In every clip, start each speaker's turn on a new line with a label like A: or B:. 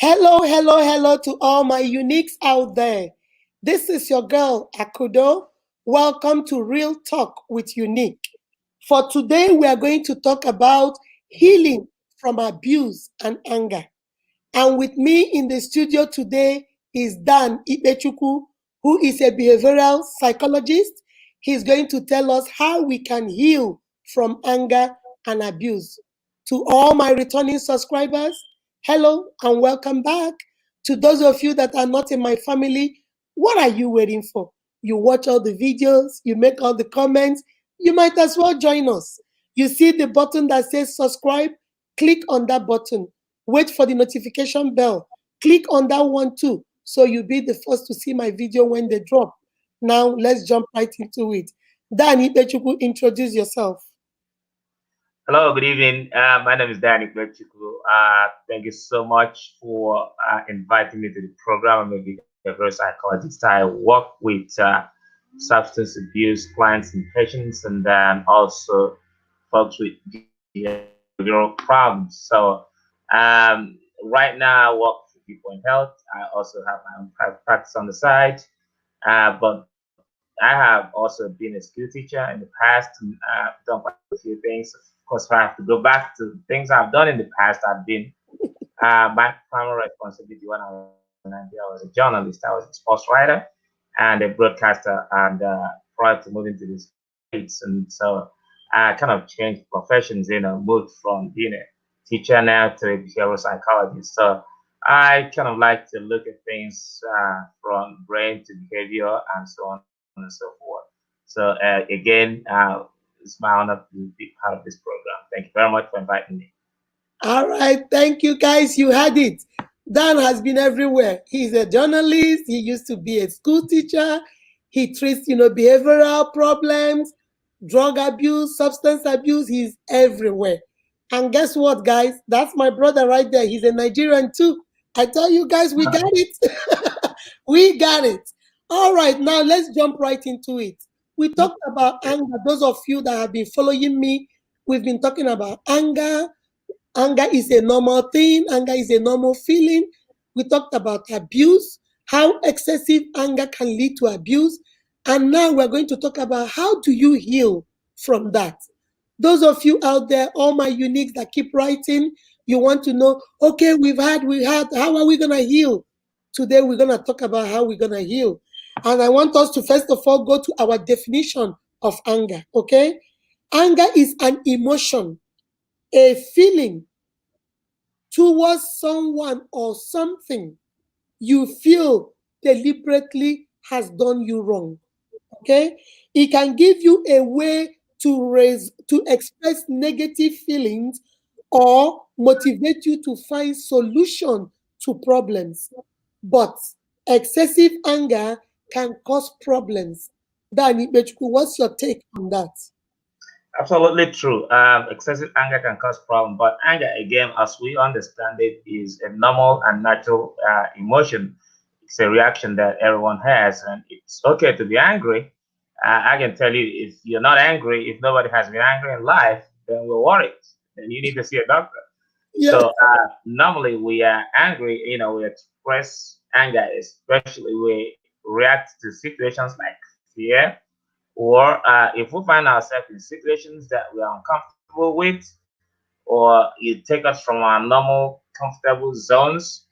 A: Hello, hello, hello to all my uniques out there. This is your girl, Akudo. Welcome to Real Talk with Unique. For today, we are going to talk about healing from abuse and anger. And with me in the studio today is Dan Ikpechukwu, who is a behavioral psychologist. He's going to tell us how we can heal from anger and abuse. To all my returning subscribers, hello and welcome back. To those of you that are not in my family, what are you waiting for? You watch all the videos, you make all the comments, you might as well join us. You see the button that says subscribe, click on that button. Wait for the notification bell. Click on that one too, so you'll be the first to see my video when they drop. Now, let's jump right into it. Dan Ikpechukwu, introduce yourself.
B: Hello, good evening. My name is Ikpechukwu. Thank you so much for inviting me to the program. I'm a behavioral psychologist. I work with substance abuse clients and patients, and then also folks with behavioral problems. So right now I work for people in health. I also have my own private practice on the side, but I have also been a school teacher in the past and done quite a few things. Of course, if I have to go back to things I've done in the past, I've been my primary responsibility when I was in Nigeria, I was a journalist. I was a sports writer and a broadcaster, and prior to moving to the States. And so I kind of changed professions, moved from being a teacher now to a behavioral psychologist. So I kind of like to look at things from brain to behavior and so on and so forth. So again, it's my honor to be part of this program. Thank you very much for inviting me.
A: All right, thank you guys. You had it. Dan has been everywhere. He's a journalist. He used to be a school teacher. He treats, behavioral problems, drug abuse, substance abuse. He's everywhere. And guess what, guys? That's my brother right there. He's a Nigerian too. I tell you guys, we got it. We got it. All right, now let's jump right into it. We talked about anger. Those of you that have been following me, we've been talking about anger. Anger is a normal thing. Anger is a normal feeling. We talked about abuse, how excessive anger can lead to abuse. And now we're going to talk about how do you heal from that. Those of you out there, all my uniques that keep writing, you want to know, okay, we had, how are we going to heal? Today we're going to talk about how we're going to heal. And I want us to first of all go to our definition of anger, okay? Anger is an emotion, a feeling towards someone or something you feel deliberately has done you wrong. Okay? It can give you a way to express negative feelings or motivate you to find solution to problems. But excessive anger can cause problems. Danny Ikpechukwu, what's your take on that?
B: Absolutely true. Excessive anger can cause problems, but anger, again, as we understand it, is a normal and natural emotion. It's a reaction that everyone has, and it's okay to be angry. I can tell you, if you're not angry, if nobody has been angry in life, then we're worried. Then you need to see a doctor.
A: Yeah.
B: So normally we are angry, we express anger, especially we react to situations like fear, or if we find ourselves in situations that we are uncomfortable with, or you take us from our normal comfortable zones,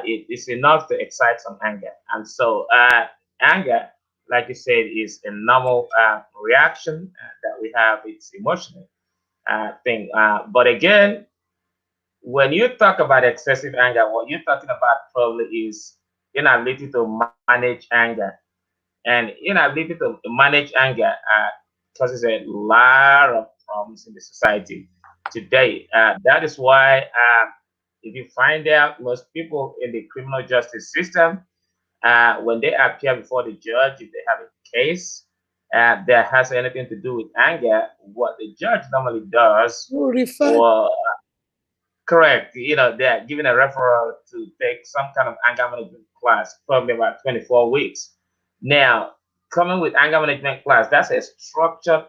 B: it's enough to excite some anger. And so anger, like you said, is a normal reaction that we have. It's emotional thing. But again, when you talk about excessive anger, what you're talking about probably is inability to manage anger. And inability to manage anger causes a lot of problems in the society today. That is why, if you find out, most people in the criminal justice system, when they appear before the judge, if they have a case that has anything to do with anger, what the judge normally does, or correct, they're given a referral to take some kind of anger management class, probably about 24 weeks. Now, coming with anger management class, that's a structured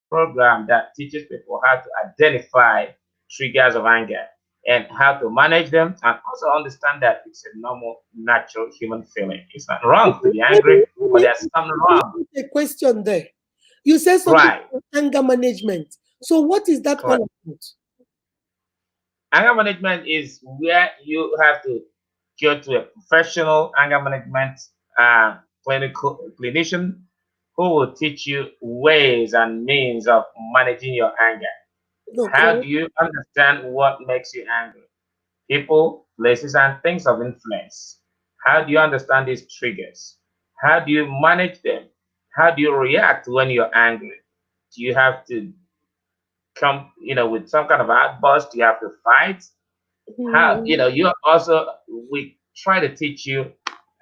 B: program that teaches people how to identify triggers of anger. and how to manage them, and also understand that it's a normal, natural human feeling. It's not wrong to
A: Okay,
B: be angry, but there's something
A: let me
B: wrong.
A: put a question there. You said something
B: Right.
A: about anger management. So what is that all
B: Correct.
A: about?
B: Anger management is where you have to go to a professional anger management clinical clinician who will teach you ways and means of managing your anger. How
A: Okay.
B: do you understand what makes you angry? People, places, and things of influence. How do you understand these triggers? How do you manage them? How do you react when you're angry? Do you have to come, with some kind of outburst? Do you have to fight? How,
A: Mhm.
B: you also, we try to teach you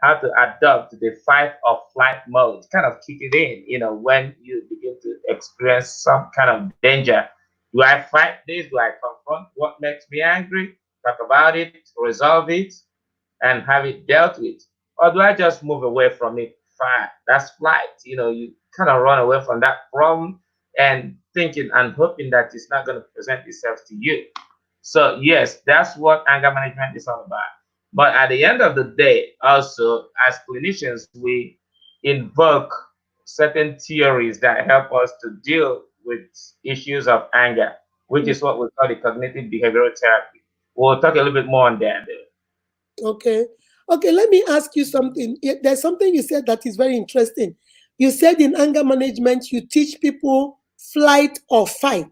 B: how to adopt the fight or flight mode, kind of kick it in, when you begin to experience some kind of danger. Do I fight this? Do I confront what makes me angry? Talk about it, resolve it, and have it dealt with? Or do I just move away from it? Fine, that's flight. You kind of run away from that problem and thinking and hoping that it's not going to present itself to you. So yes, that's what anger management is all about. But at the end of the day, also as clinicians, we invoke certain theories that help us to deal with issues of anger, which is what we call the cognitive behavioral therapy. We'll talk a little bit more on that.
A: Okay. Okay, let me ask you something. There's something you said that is very interesting. You said in anger management, you teach people flight or fight.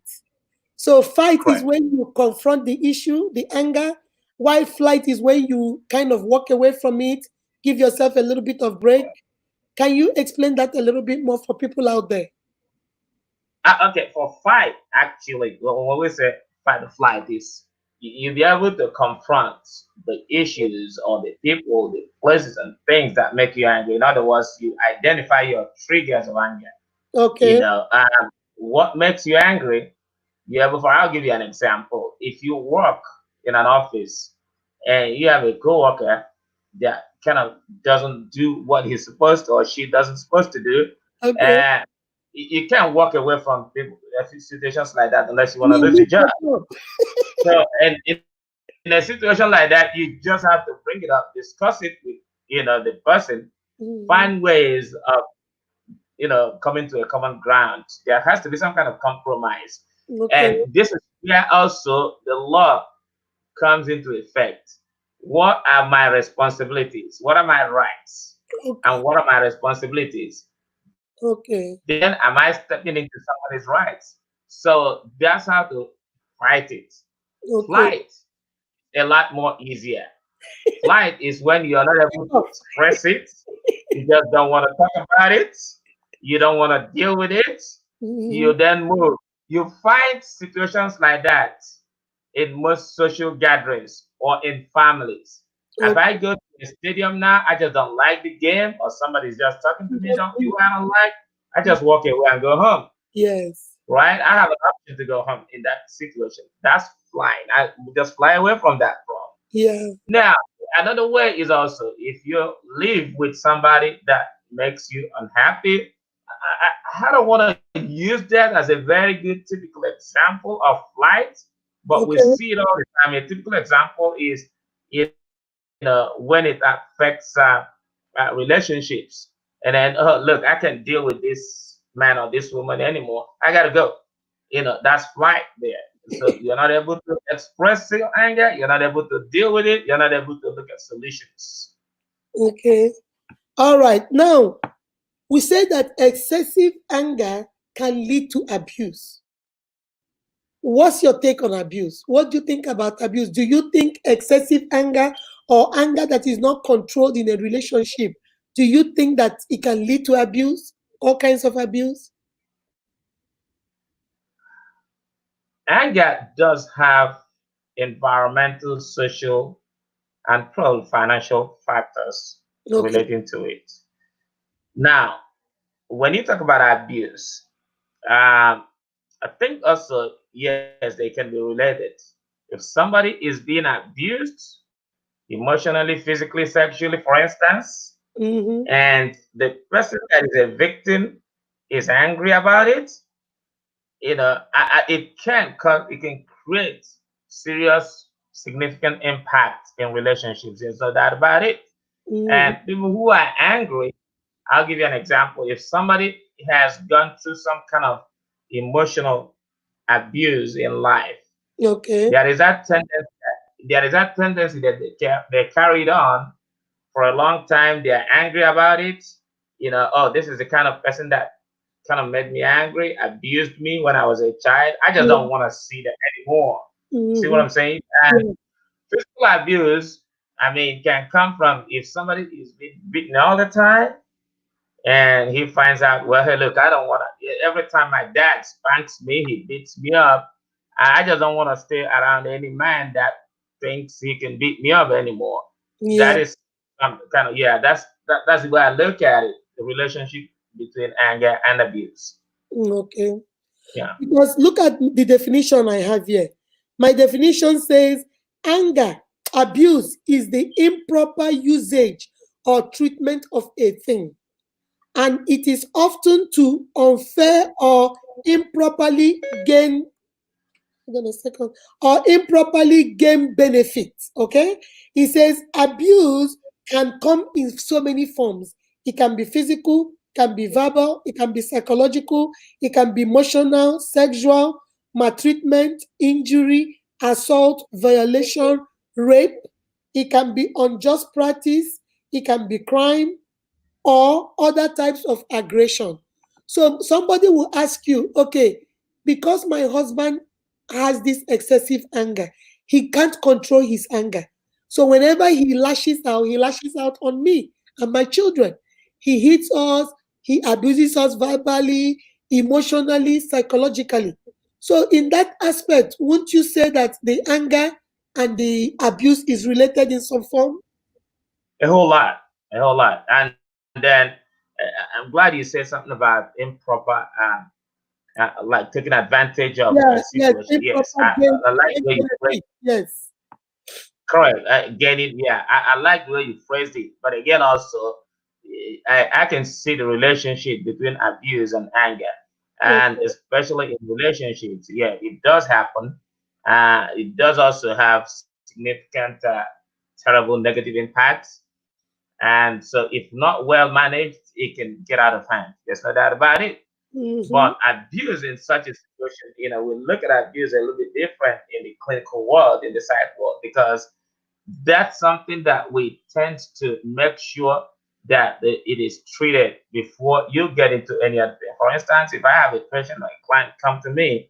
A: So, fight is
B: Correct.
A: when you confront the issue, the anger, while flight is when you kind of walk away from it, give yourself a little bit of break. Can you explain that a little bit more for people out there?
B: Okay, for fight, actually, when we say fight or flight, is you'll be able to confront the issues or the people, the places, and things that make you angry. In other words, you identify your triggers of anger. You
A: Okay.
B: know, what makes you angry. Yeah, before I'll give you an example. If you work in an office and you have a coworker that kind of doesn't do what he's supposed to or she doesn't supposed to do,
A: Okay.
B: uh, you can't walk away from people situations like that unless you want to
A: You
B: lose your
A: lift
B: job.
A: yourself.
B: So, and in a situation like that, you just have to bring it up, discuss it with the person, find
A: Mhm.
B: ways of coming to a common ground. There has to be some kind of compromise.
A: Okay.
B: And this is where also the law comes into effect. What are my responsibilities? What are my rights?
A: Okay.
B: And what are my responsibilities?
A: Okay.
B: Then am I stepping into somebody's rights? So that's how to fight it.
A: Okay.
B: Flight, a lot more easier. Flight is when you're not able to
A: Oh.
B: express it. You just don't want to talk about it. You don't want to deal with it.
A: Mhm.
B: You then move. You find situations like that in most social gatherings or in families. If
A: Okay.
B: I go to a stadium now, I just don't like the game, or somebody's just talking to me,
A: Just
B: don't
A: leave.
B: you I don't like, I just walk away and go home.
A: Yes.
B: Right? I have an option to go home in that situation. That's flying. I just fly away from that problem.
A: Yeah.
B: Now, another way is also if you live with somebody that makes you unhappy. I don't want to use that as a very good typical example of flight, but we
A: Okay.
B: see it all the time. A typical example is, when it affects relationships. And then, look, I can't deal with this man or this woman anymore. I gotta go. That's flight there. So you're not able to express your anger. You're not able to deal with it. You're not able to look at solutions.
A: Okay. All right. Now, we say that excessive anger can lead to abuse. What's your take on abuse? What do you think about abuse? Do you think excessive anger or anger that is not controlled in a relationship, do you think that it can lead to abuse? All kinds of abuse?
B: Anger does have environmental, social, and probably financial factors
A: Okay.
B: relating to it. Now, when you talk about abuse, um, I think also, yes, they can be related. If somebody is being abused emotionally, physically, sexually, for instance,
A: Mm-hmm.
B: and the person that is a victim is angry about it, it can cause, it can create serious significant impact in relationships. There's no doubt about it.
A: Mm-hmm.
B: And people who are angry, I'll give you an example. If somebody has gone through some kind of emotional abuse in life,
A: Okay.
B: there is that tendency. There is that tendency that they carried on for a long time. They are angry about it. Oh, this is the kind of person that kind of made me angry, abused me when I was a child. I just
A: Yeah.
B: don't want to see that anymore. See what
A: Mm-hmm.
B: I'm saying? And
A: Yeah.
B: physical abuse, I mean, can come from if somebody is being beaten all the time and he finds out, well, hey, look, I don't want to. Every time my dad spanks me, he beats me up. I just don't want to stay around any man that thinks he can beat me up anymore. That
A: Yeah.
B: is kind of, yeah. That's the way I look at it. The relationship between anger and abuse.
A: Okay.
B: Yeah.
A: Because look at the definition I have here. My definition says anger, abuse is the improper usage or treatment of a thing, and it is often to unfair or improperly gain, hold on a second, or improperly gain benefits. Okay? He says abuse can come in so many forms. It can be physical, can be verbal, it can be psychological, it can be emotional, sexual, maltreatment, injury, assault, violation, rape. It can be unjust practice, it can be crime, or other types of aggression. So somebody will ask you, okay, because my husband has this excessive anger, he can't control his anger. So whenever he lashes out on me and my children. He hits us, he abuses us verbally, emotionally, psychologically. So in that aspect, won't you say that the anger and the abuse is related in some form?
B: A whole lot, a whole lot. And then I'm glad you said something about improper, like taking advantage of a
A: Yeah, yes,
B: situation. Yes,
A: improper gain,
B: I like the way you phrase.
A: benefit. Yes.
B: Correct. Get it. Yeah, I like the way you phrased it. But again, also, I can see the relationship between abuse and anger, and
A: Okay.
B: especially in relationships. Yeah, it does happen. It does also have significant, terrible negative impacts. And so, if not well managed, it can get out of hand. There's no doubt about it.
A: Mm-hmm.
B: But abuse in such a situation, we look at abuse a little bit different in the clinical world, in the psych world, because that's something that we tend to make sure that it is treated before you get into any other thing. For instance, if I have a patient or a client come to me,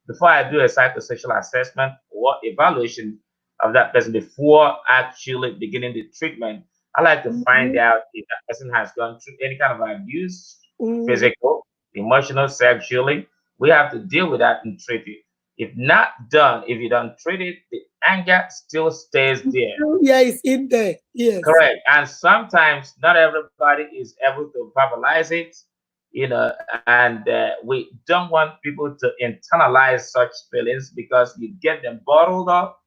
B: before I do a psychosocial assessment or evaluation of that person, before actually beginning the treatment, I like to find
A: Mm-hmm.
B: out if that person has gone through any kind of abuse,
A: Mm-hmm.
B: physical, emotional, sexually. We have to deal with that and treat it. If not done, if you don't treat it, the anger still stays there.
A: Yeah, it's in there. Yes.
B: Correct. And sometimes not everybody is able to verbalize it, and we don't want people to internalize such feelings because you get them bottled up.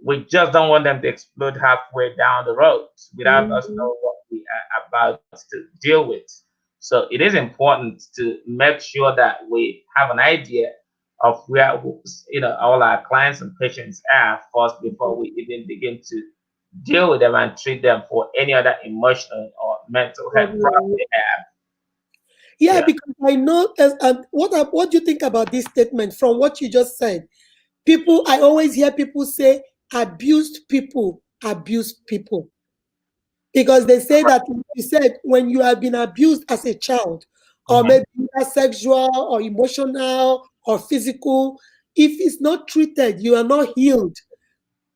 B: We just don't want them to explode halfway down the road without us
A: Mm-hmm.
B: knowing what we are about to deal with. So it is important to make sure that we have an idea of where all our clients and patients are first before we even begin to deal with them and treat them for any other emotional or mental health problem
A: Problem.
B: they have.
A: Yeah,
B: Yeah.
A: because I know what do you think about this statement from what you just said? People, I always hear people say abused people abuse people. Because they say that, like you said, when you have been abused as a child, or
B: Mhm.
A: maybe either sexual or emotional or physical, if it's not treated, you are not healed.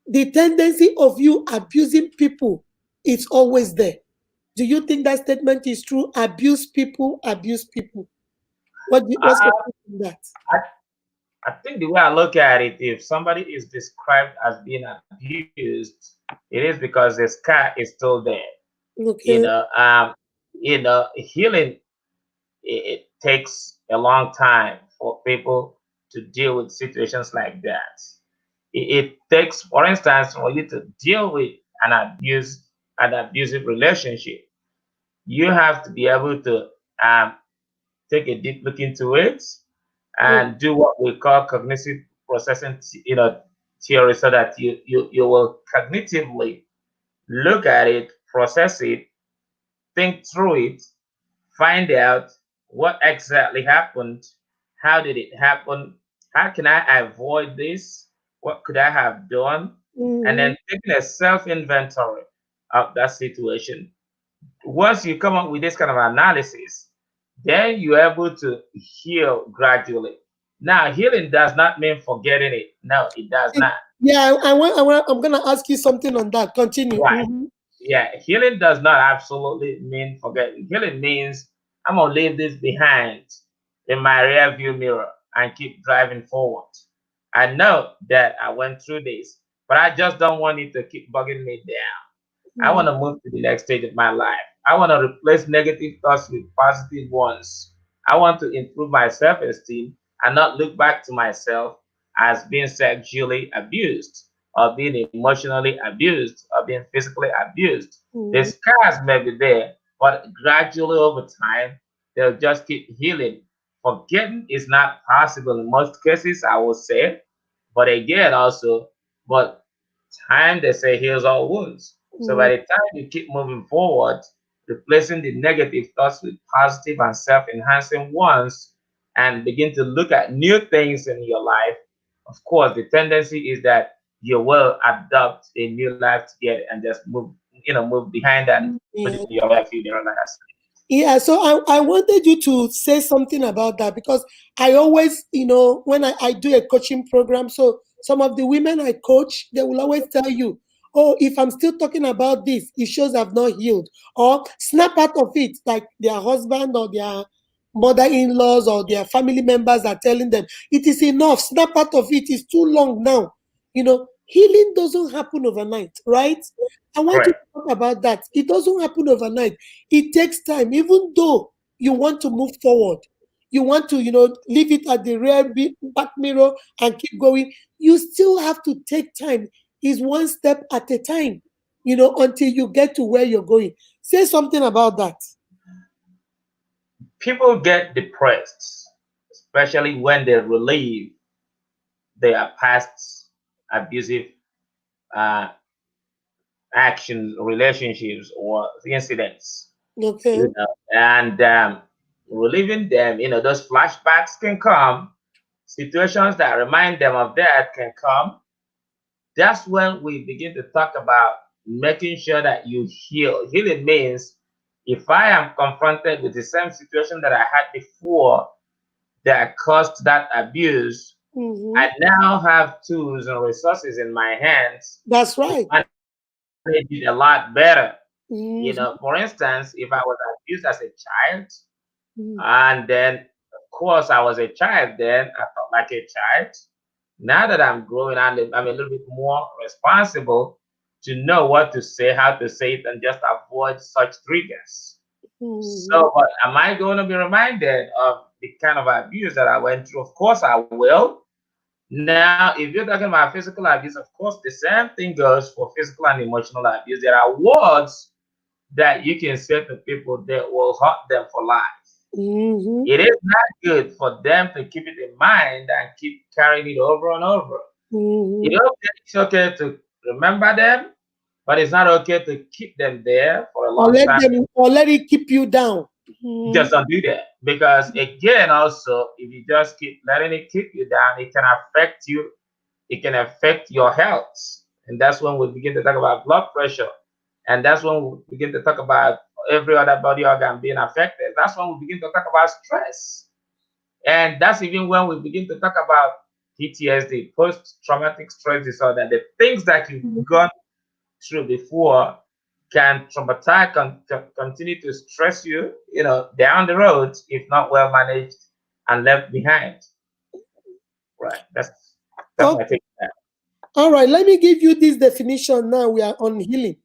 A: The tendency of you abusing people is always there. Do you think that statement is true? Abuse people, abuse people. What's your
B: I,
A: take on that?
B: I I think the way I look at it, if somebody is described as being abused, it is because the scar is still there.
A: Okay.
B: Healing it takes a long time for people to deal with situations like that. It takes, for instance, for you to deal with an abusive relationship, you have to be able to um, take a deep look into it
A: Mm,
B: and do what we call cognitive processing, theory so that you will cognitively look at it, process it, think through it, find out what exactly happened, how did it happen, how can I avoid this, what could I have done, and
A: Mhm.
B: then taking a self inventory of that situation. Once you come up with this kind of analysis, then you're able to heal gradually. Now, healing does not mean forgetting it. No, it does not.
A: Yeah, I'm gonna ask you something on that. Continue.
B: Right.
A: Mhm.
B: Yeah, healing does not absolutely mean forgetting. Healing means I'm gonna leave this behind in my rear view mirror and keep driving forward. I know that I went through this, but I just don't want it to keep bugging me down. I want
A: Mhm.
B: to move to the next stage of my life. I want to replace negative thoughts with positive ones. I want to improve my self esteem and not look back to myself as being sexually abused or being emotionally abused or being physically abused. The
A: Mhm.
B: scars may be there, but gradually over time, they'll just keep healing. Forgetting is not possible in most cases, I would say. But again, also, but time they say heals all wounds. So by
A: Mhm.
B: the time you keep moving forward, replacing the negative thoughts with positive and self-enhancing ones, and begin to look at new things in your life, of course, the tendency is that you will adopt a new life to get and just move, move behind and put it
A: Yeah.
B: in your life, like I said.
A: Yeah, so I wanted you to say something about that because I always, when I do a coaching program, so some of the women I coach, they will always tell you, oh, if I'm still talking about this, it shows I've not healed. Or snap out of it, like their husband or their mother in laws or their family members are telling them, it is enough, snap out of it, it's too long now. Healing doesn't happen overnight, right? I want you to
B: Correct.
A: talk about that. It doesn't happen overnight. It takes time, even though you want to move forward. You want to, leave it at the back mirror and keep going. You still have to take time. Is one step at a time, until you get to where you're going. Say something about that.
B: People get depressed, especially when they relieve their past abusive uh, actions, relationships, or incidents,
A: Okay.
B: and reliving them. Those flashbacks can come, situations that remind them of that can come. That's when we begin to talk about making sure that you heal. Healing means if I am confronted with the same situation that I had before that caused that abuse,
A: Hmm.
B: I now have tools and resources in my hands
A: That's
B: to
A: right.
B: manage it a lot better.
A: Hmm.
B: For instance, if I was abused as a child, and then of course I was a child then, I felt like a child. Now that I'm growing, I'm a little bit more responsible to know what to say, how to say it, and just avoid such triggers.
A: Hmm.
B: So, but am I going to be reminded of the kind of abuse that I went through? Of course I will. Now, if you're talking about physical abuse, of course, the same thing goes for physical and emotional abuse. There are words that you can say to people that will hurt them for life.
A: Hmm.
B: It is not good for them to keep it in mind and keep carrying it over and over.
A: Hmm.
B: It's okay to remember them, but it's not okay to keep them there for a
A: Or
B: long
A: let
B: time.
A: them, or let it keep you down. Hmm.
B: Just don't do that. Because again, also, if you just keep letting it keep you down, it can affect you, it can affect your health. And that's when we begin to talk about blood pressure. And that's when we begin to talk about every other body organ being affected. That's when we begin to talk about stress. And that's even when we begin to talk about PTSD, post traumatic stress disorder, the things that you've gone through before can traumatize, continue to stress you, down the road if not well managed and left behind. Right. That's my
A: Okay.
B: take on
A: All right. Let me give you this definition now. We are on healing.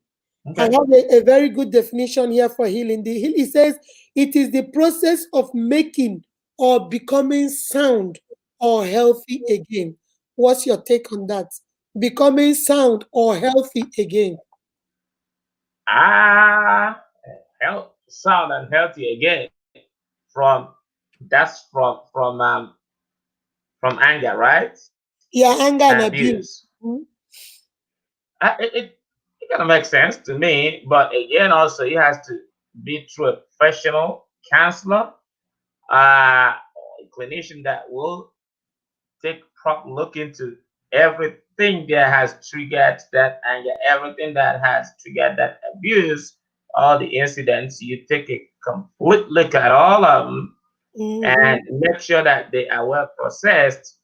B: that.
A: I
B: Okay.
A: have a very good definition here for healing. It says it is the process of making or becoming sound or healthy again. What's your take on that? Becoming sound or healthy again.
B: Ah, health, sound and healthy again. From that's from anger, right?
A: Yeah,
B: And
A: anger and
B: abuse.
A: abuse. Mhm.
B: It kind of makes sense to me, but again, also it has to be through a professional counselor, a clinician that will take proper look into everything that has triggered that anger, everything that has triggered that abuse, all the incidents. You take a complete look at all of them
A: Mhm.
B: and make sure that they are well processed.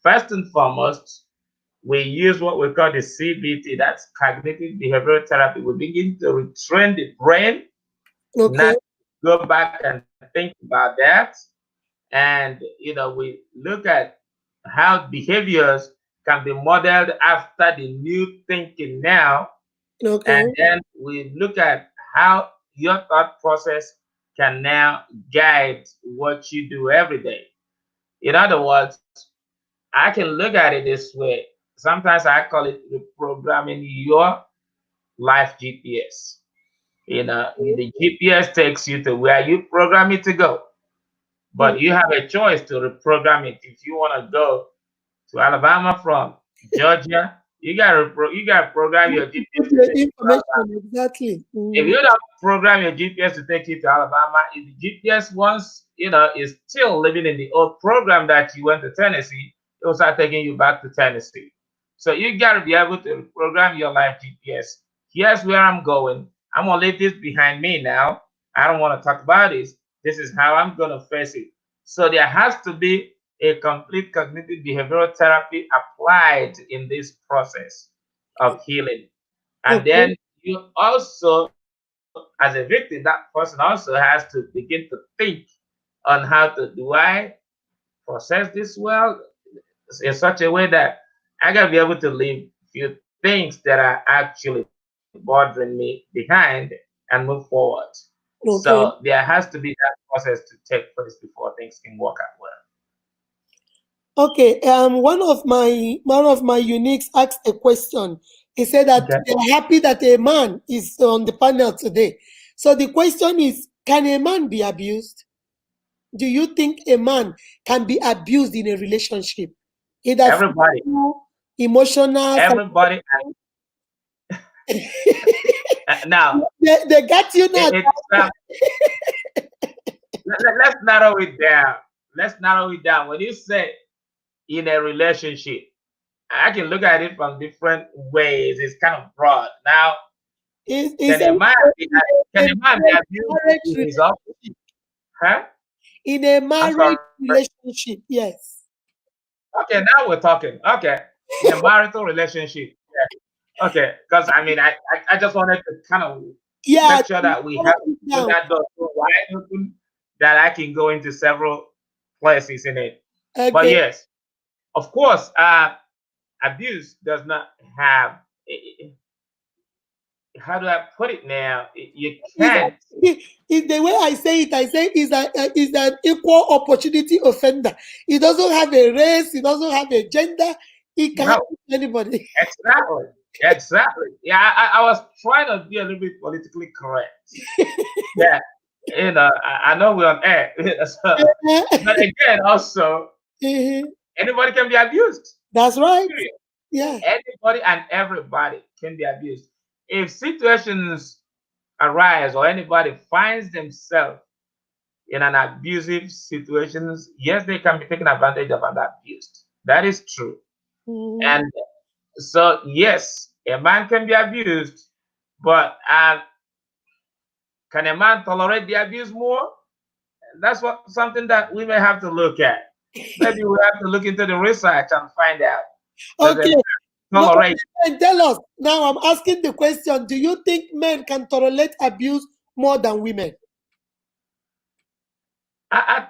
B: First and foremost, we use what we call the CBT, that's cognitive behavioral therapy. We begin to retrain the brain,
A: Okay.
B: not go back and think about that. And we look at how behaviors can be modeled after the new thinking now, and
A: Okay.
B: then we look at how your thought process can now guide what you do every day. In other words, I can look at it this way. Sometimes I call it reprogramming your life GPS. The GPS takes you to where you program it to go,
A: Mhm.
B: but you have a choice to reprogram it. If you want to go to Alabama from Georgia, you gotta program your
A: Put
B: GPS to
A: the
B: take you to Alabama.
A: information exactly.
B: If
A: Mhm.
B: you don't program your GPS to take you to Alabama, if the GPS once is still living in the old program that you went to Tennessee, it will start taking you back to Tennessee. So you got to be able to program your life GPS. Here's where I'm going. I'm gonna leave this behind me now. I don't want to talk about this. This is how I'm gonna face it. So there has to be a complete cognitive behavioral therapy applied in this process of healing. And
A: Okay.
B: then you also, as a victim, that person also has to begin to think on how to, do I process this well in such a way that I gotta be able to leave few things that are actually bothering me behind and move forward. So there
A: Okay.
B: has to be that process to take place before things can work out well.
A: Okay. One of my uniques asked a question. He said that
B: Okay.
A: they're happy that a man is on the panel today. So the question is, can a man be abused? Do you think a man can be abused in a relationship? Either
B: Everybody,
A: physical, emotional,
B: everybody, now
A: they got you now.
B: it's let's narrow it down. Let's narrow it down. When you say in a relationship, I can look at it from different ways. It's kind of broad. Now,
A: Is
B: can a man be
A: a
B: can a man be abused
A: marriage
B: in his office?
A: relationship.
B: Huh?
A: In a
B: I'm
A: marriage
B: sorry.
A: relationship, yes.
B: Okay, now we're talking. Okay, in a marital relationship. Yeah. Okay, because I just wanted to kind of
A: Yeah,
B: make sure that we have
A: narrow it
B: put
A: down.
B: that door so wide open that I can go into several places in it. But
A: Okay.
B: yes, of course, abuse does not have. How do I put it now? You
A: Is
B: can't.
A: is the way I say is an equal opportunity offender. He doesn't have a race, he doesn't have a gender, he can
B: No,
A: happen to anybody.
B: exactly, exactly. Yeah, I was trying to be a little bit politically correct. Yeah, I know we're on air, so, but again, also anybody can be abused.
A: That's right.
B: Period.
A: Yeah.
B: Anybody and everybody can be abused. If situations arise or anybody finds themselves in an abusive situations, yes, they can be taken advantage of and abused. That is true.
A: Mhm.
B: And so, yes, a man can be abused, but can a man tolerate the abuse more? That's what something that we may have to look at. Maybe we have to look into the research and find out, does a
A: Okay.
B: man
A: No,
B: tolerate?
A: and tell us now. I'm asking the question: do you think men can tolerate abuse more than women?
B: I,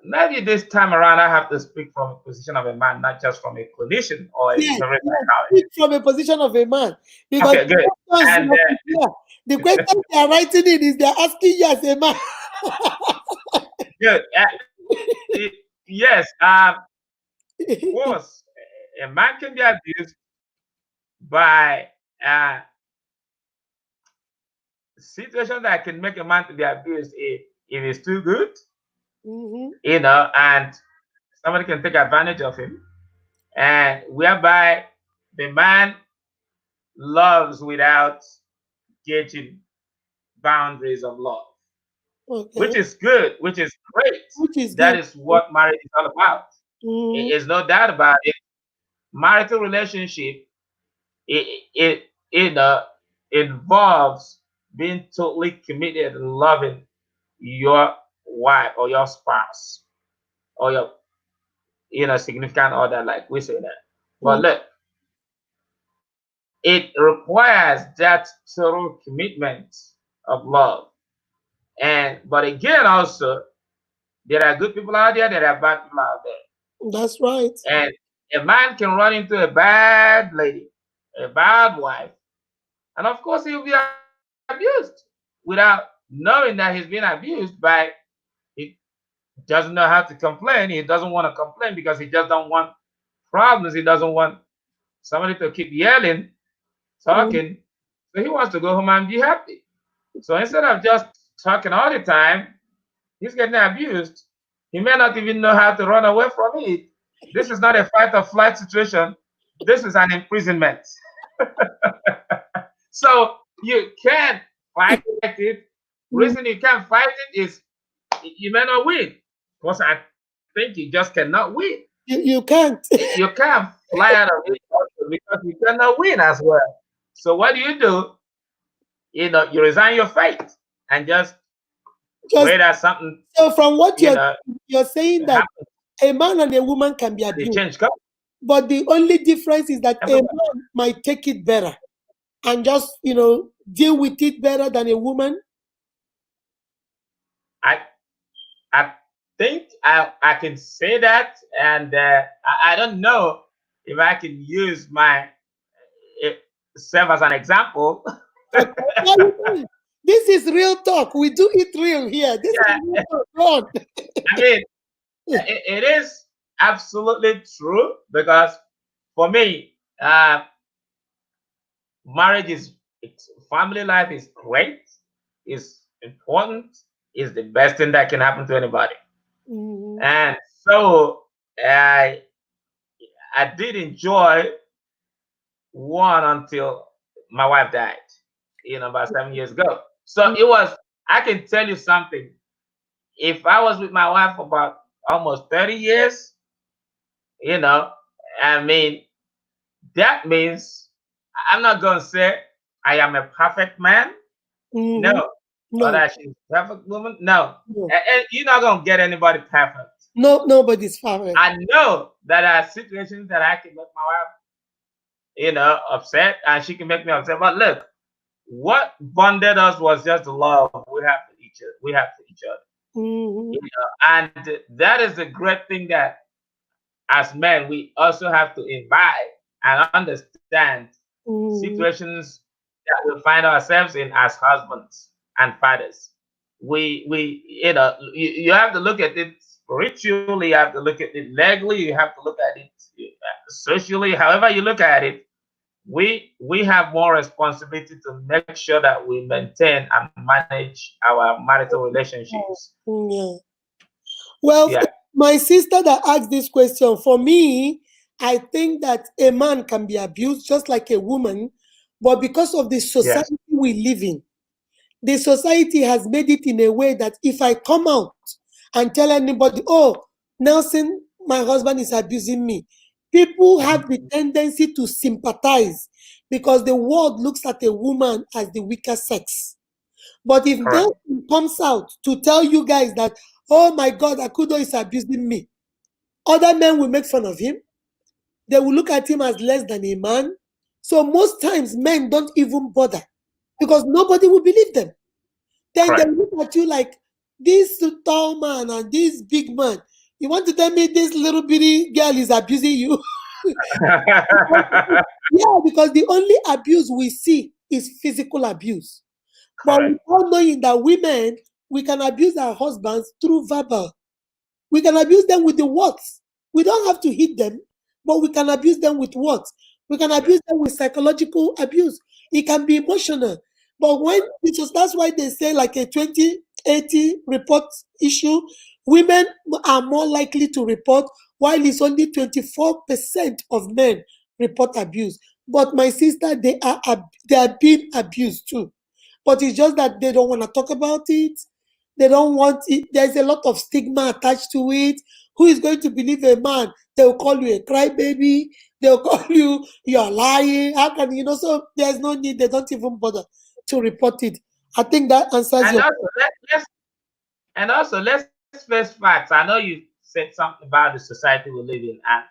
B: Maybe this time around I have to speak from a position of a man, not just from a clinician or a
A: Yes,
B: behavioral
A: yes.
B: psychologist.
A: Speak from a position of a man, because
B: Okay, good.
A: the questions
B: And
A: must be clear. The questions they are writing in is they're asking you as a man.
B: good. Yes, of course, a man can be abused by uh, situations that can make a man to be abused if it's too good,
A: Mhm.
B: and somebody can take advantage of him. and whereby the man loves without gauging boundaries of love, which
A: Okay.
B: is good, which is great.
A: Which is
B: That
A: good.
B: is what marriage is all about.
A: Mm,
B: There's no doubt about it. Marital relationship, it involves being totally committed and loving your wife or your spouse or your significant other, like we say that. But
A: mm,
B: look, it requires that total commitment of love. And but again, also there are good people out there, there are bad people out there.
A: that's right.
B: And a man can run into a bad lady, a bad wife, and of course he'll be abused without knowing that he's being abused by he doesn't know how to complain. He doesn't want to complain because he just don't want problems. He doesn't want somebody to keep yelling,
A: Mm,
B: talking. So he wants to go home and be happy. So instead of just talking all the time, he's getting abused. He may not even know how to run away from it. This is not a fight or flight situation. This is an imprisonment. So you can't fight it.
A: mm,
B: Reason you can't fight it is you may not win. Because I think you just cannot win.
A: you can't.
B: You can't fly out of it also because you cannot win as well. So what do? You resign your fate and just
A: Just
B: pray that something,
A: so from what
B: you know,
A: you're saying that
B: happens
A: a man and a woman can be
B: and the
A: abused,
B: change comes
A: but the only difference is that a
B: everywhere.
A: man might take it better and just deal with it better than a woman.
B: I I think I can say that, and I don't know if I can use my eh, self as an example.
A: Okay. Yeah, you can. This is real talk. We do it real here. This is real
B: Yeah,
A: talk. Go on.
B: I mean, it is absolutely true because for me, marriage family life is great, is important, is the best thing that can happen to anybody.
A: Mhm.
B: And so I I did enjoy one until my wife died, about 7 years ago. So it was, I can tell you something. If I was with my wife for about almost 30 years, you know, I mean, that means I'm not going to say I am a perfect man.
A: Mhm.
B: No. Or
A: No,
B: that she's a perfect woman. No.
A: no,
B: And you're not going to get anybody perfect.
A: no, nobody's perfect.
B: I know that there are situations that I can make my wife, upset, and she can make me upset. But look, what bonded us was just the love we have for each other.
A: Mhm.
B: And that is the great thing that as men we also have to imbibe and understand
A: Mhm.
B: situations that we find ourselves in as husbands and fathers. We you have to look at it spiritually, you have to look at it legally, you have to look at it socially, however you look at it. We have more responsibility to make sure that we maintain and manage our marital relationships.
A: Yeah. Well,
B: Yeah.
A: my sister that asked this question, for me, I think that a man can be abused just like a woman, but because of the
B: Yes.
A: society we live in, the society has made it in a way that if I come out and tell anybody, oh, Nelson, my husband is abusing me, people have the
B: Mhm.
A: tendency to sympathize because the world looks at a woman as the weaker sex. But if
B: Correct.
A: Nelson comes out to tell you guys that, oh my God, Akudo is abusing me, other men will make fun of him. They will look at him as less than a man. So most times men don't even bother because nobody will believe them. Then they
B: Correct.
A: look at you like this tall man and this big man. You want to tell me this little bitty girl is abusing you? Yeah, because the only abuse we see is physical abuse. But we
B: Correct.
A: all knowing that women, we can abuse our husbands through verbal. We can abuse them with the words. We don't have to hit them, but we can abuse them with words. We can
B: Yeah.
A: abuse them with psychological abuse. It can be emotional. But when that's why they say like a 20/80 report issue, women are more likely to report while it's only 24% of men report abuse. But my sister, they are being abused too. But it's just that they don't want to talk about it. They don't want it. There's a lot of stigma attached to it. Who is going to believe a man? They'll call you a crybaby. They'll call you you're lying. How can you know? So there's no need. They don't even bother to report it. I think that answers
B: And
A: your
B: also, let's face facts. I know you said something about the society we live in, and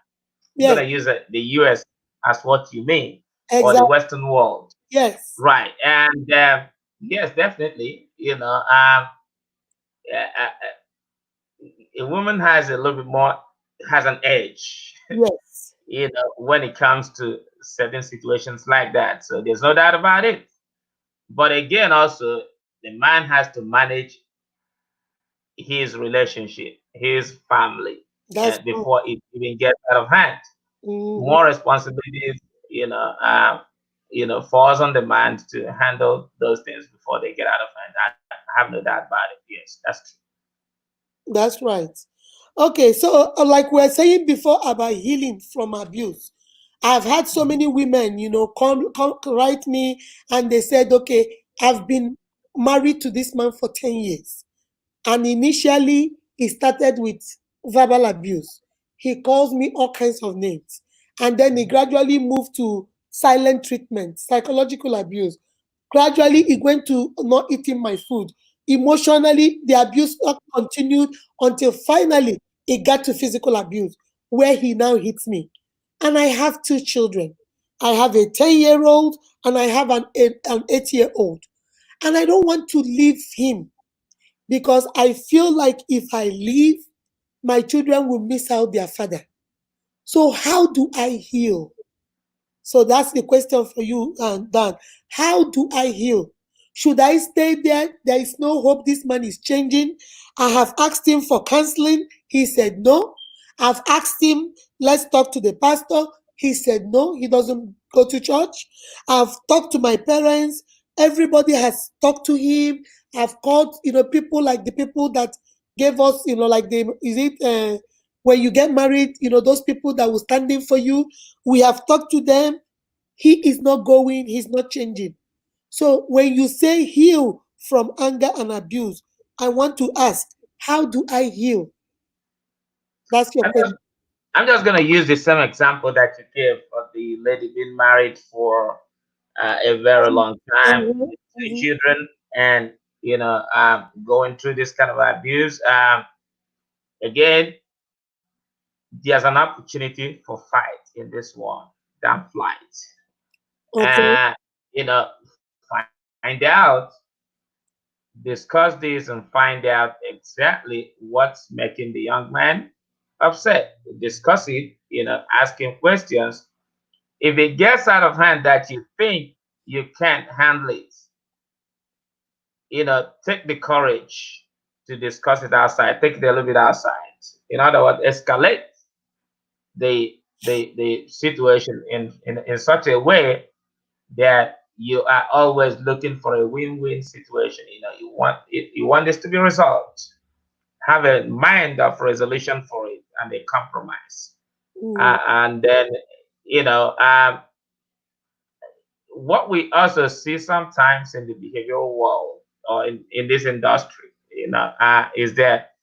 B: you're gonna
A: yes,
B: use the US as what you mean, or the
A: exactly.
B: Western world,
A: Yes,
B: right? And yes, definitely, a woman has a little bit more, has an edge,
A: yes.
B: when it comes to certain situations like that. So there's no doubt about it. But again, also, the man has to manage his relationship, his family,
A: That's
B: and
A: right.
B: before it even gets out of hand.
A: Mhm.
B: More responsibilities, falls on the man to handle those things before they get out of hand. I have no doubt about it. Yes, that's true.
A: That's right. Okay, so like we were saying before about healing from abuse, I've had so many women, come write me and they said, okay, I've been married to this man for 10 years. And initially, he started with verbal abuse. He calls me all kinds of names. And then he gradually moved to silent treatment, psychological abuse. Gradually, he went to not eating my food. Emotionally, the abuse continued until finally it got to physical abuse, where he now hits me. And I have two children. I have a 10-year-old and I have an 8-year-old. And I don't want to leave him because I feel like if I leave, my children will miss out their father. So, how do I heal? So that's the question for you, Dan. How do I heal? Should I stay there? There is no hope. This man is changing. I have asked him for counseling. He said no. I've asked him, let's talk to the pastor. He said no. He doesn't go to church. I've talked to my parents. Everybody has talked to him. I've called, people like the people that gave us, like is it when you get married, those people that will stand in for you. We have talked to them. He is not going, he's not changing. So when you say heal from anger and abuse, I want to ask, how do I heal? That's your
B: I'm just,
A: question.
B: I'm just gonna use the same example that you gave of the lady being married for a very long time,
A: Mhm,
B: with two
A: mhm.
B: children, and going through this kind of abuse. Again, there's an opportunity for fight in this one than flight.
A: Okay,
B: You know, find out, discuss this, and find out exactly what's making the young man upset. Discuss it, ask him questions. If it gets out of hand that you think you can't handle it, take the courage to discuss it outside. Take it a little bit outside. In other words, escalate the situation in such a way that you are always looking for a win-win situation. You want this to be resolved. Have a mind of resolution for it and a compromise.
A: mm,
B: And then, you know, um, what we also see sometimes in the behavioral world, or in this industry, is that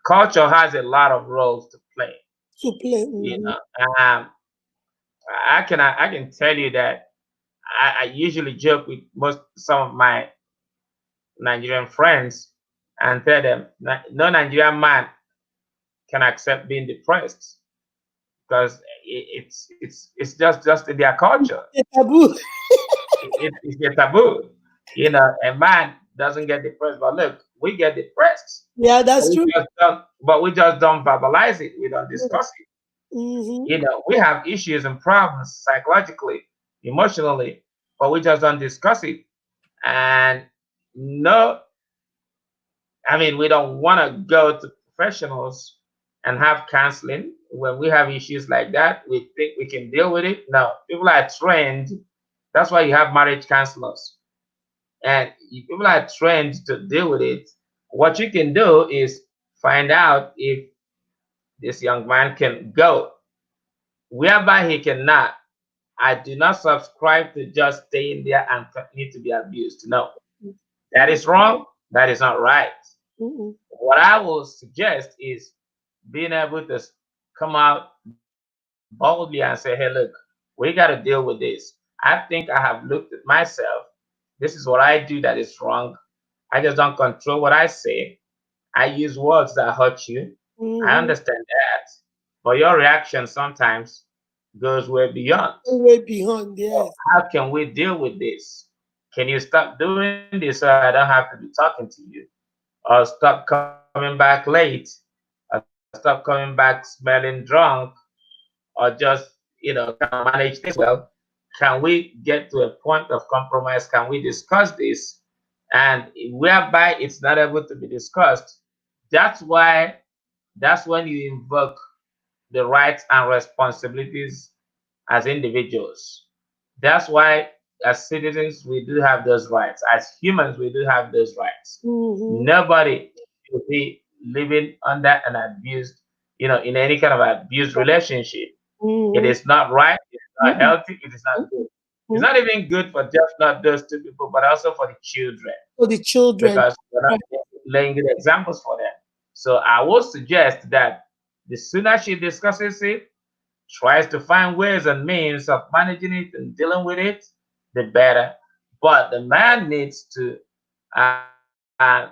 B: culture has a lot of roles to play.
A: to play.
B: You
A: Mhm.
B: know, um, I can tell you that I usually joke with some of my Nigerian friends and tell them no Nigerian man can accept being depressed because it's just in their culture.
A: A taboo.
B: It's a taboo. A man doesn't get depressed, but look, we get depressed.
A: Yeah,
B: But
A: that's
B: we
A: true.
B: just don't. But we just don't verbalize it. We don't
A: Yes.
B: discuss it.
A: Mm-hmm.
B: We have issues and problems psychologically, emotionally, but we just don't discuss it. And no, I mean, we don't want to go to professionals and have counseling when we have issues like that. We think we can deal with it. No, people are trained. That's why you have marriage counselors, and people are trained to deal with it. What you can do is find out if this young man can go, whereby he cannot. I do not subscribe to just staying there and continue to be abused. No, that is wrong. That is not right.
A: Mm-mm.
B: What I will suggest is being able to come out boldly and say, hey, look, we got to deal with this. I think I have looked at myself. This is what I do that is wrong. I just don't control what I say. I use words that hurt you. I
A: Mm-hmm.
B: understand that. But your reaction sometimes goes way beyond.
A: Way beyond,
B: So
A: yes.
B: how can we deal with this? Can you stop doing this so I don't have to be talking to you? Or stop coming back late? Or stop coming back smelling drunk? Or just, kind of manage things well? Can we get to a point of compromise? Can we discuss this? And whereby it's not able to be discussed, that's why that's when you invoke the rights and responsibilities as individuals. That's why, as citizens, we do have those rights. As humans, we do have those rights.
A: Mm-hmm.
B: Nobody should be living under an abused, in any kind of abused relationship. It
A: Mm-hmm.
B: is not right. It is not
A: Mm-mm.
B: healthy. It is not good. It's
A: Mm-mm.
B: not even good for just not those two people, but also for the children,
A: For the children.
B: because we're not
A: Right.
B: laying good examples for them. So I would suggest that the sooner she discusses it, tries to find ways and means of managing it and dealing with it, the better. But the man needs to, uh,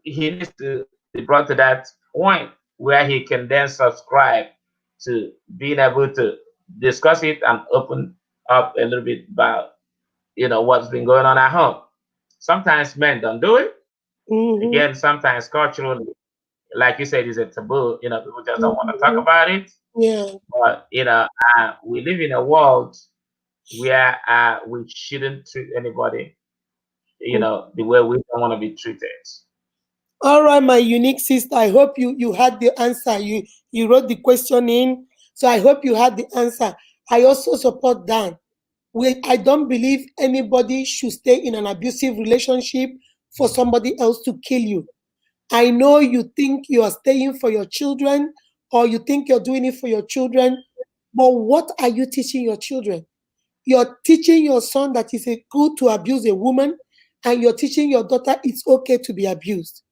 B: he needs to be brought to that point where he can then subscribe to being able to discuss it and open up a little bit about what's been going on at home. Sometimes men don't do it.
A: Mm-hmm.
B: Again, sometimes culturally, like you said, is a taboo. People just don't want to talk
A: Mm-hmm.
B: about it.
A: Yeah.
B: But we live in a world where we shouldn't treat anybody, the way we don't want to be treated.
A: All right, my unique sister. I hope you had the answer. You wrote the question in, so I hope you had the answer. I also support Dan. I don't believe anybody should stay in an abusive relationship for somebody else to kill you. I know you think you are staying for your children, or you think you're doing it for your children, but what are you teaching your children? You're teaching your son that it's good to abuse a woman, and you're teaching your daughter it's okay to be abused.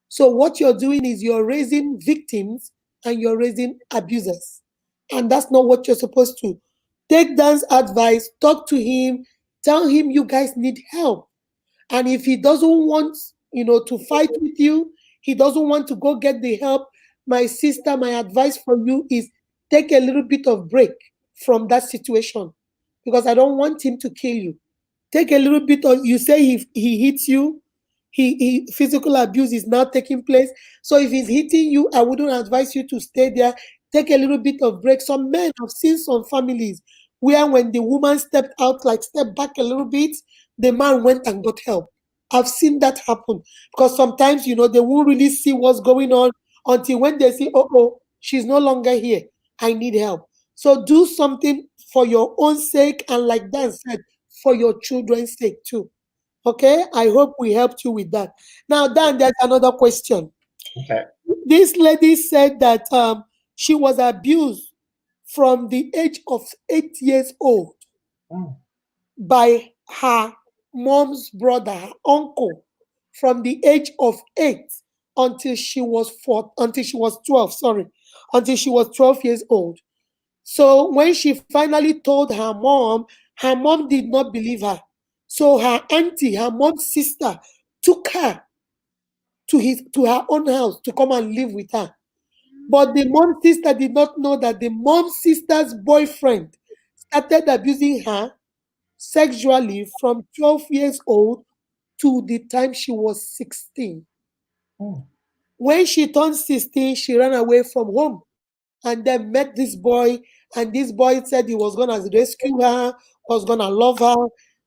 A: So what you're doing is you're raising victims and you're raising abusers. And that's not what you're supposed to. Take Dan's advice, talk to him, tell him you guys need help. And if he doesn't want, to fight with you, he doesn't want to go get the help, my sister, my advice for you is take a little bit of break from that situation, because I don't want him to kill you. Take a little bit of, you say he hits you, he physical abuse is now taking place. So if he's hitting you, I wouldn't advise you to stay there. Take a little bit of break. Some men, have seen some families where when the woman stepped out, like stepped back a little bit, the man went and got help. I've seen that happen, because sometimes they won't really see what's going on until when they see, oh, she's no longer here, I need help. So do something for your own sake, and like Dan said, for your children's sake too. Okay, I hope we helped you with that. Now, Dan, there's another question.
B: Okay.
A: This lady said that she was abused from the age of 8 years old
B: Mm.
A: by her mom's brother, her uncle, from the age of 8 until she was 12. Sorry, until she was 12 years old. So when she finally told her mom did not believe her. So her auntie, her mom's sister, took her to her own house to come and live with her. But the mom's sister did not know that the mom's sister's boyfriend started abusing her sexually from 12 years old to the time she was 16.
B: Mm.
A: When she turned 16, she ran away from home and then met this boy. And this boy said he was going to rescue her, was going to love her,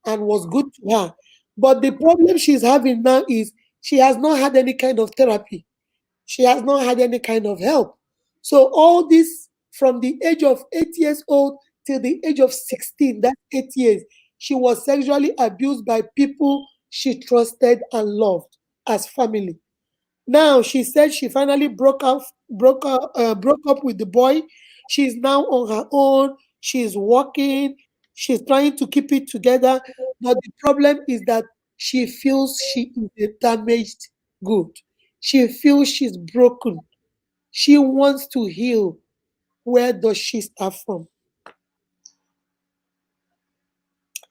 A: and was good to her. But the problem she's having now is she has not had any kind of therapy. She has not had any kind of help. So all this from the age of 8 years old till the age of 16, that's 8 years, she was sexually abused by people she trusted and loved as family. Now she said she finally broke up with the boy. She's now on her own. She's working. She's trying to keep it together. But the problem is that she feels she is a damaged good. She feels she's broken. She wants to heal. Where does she start from?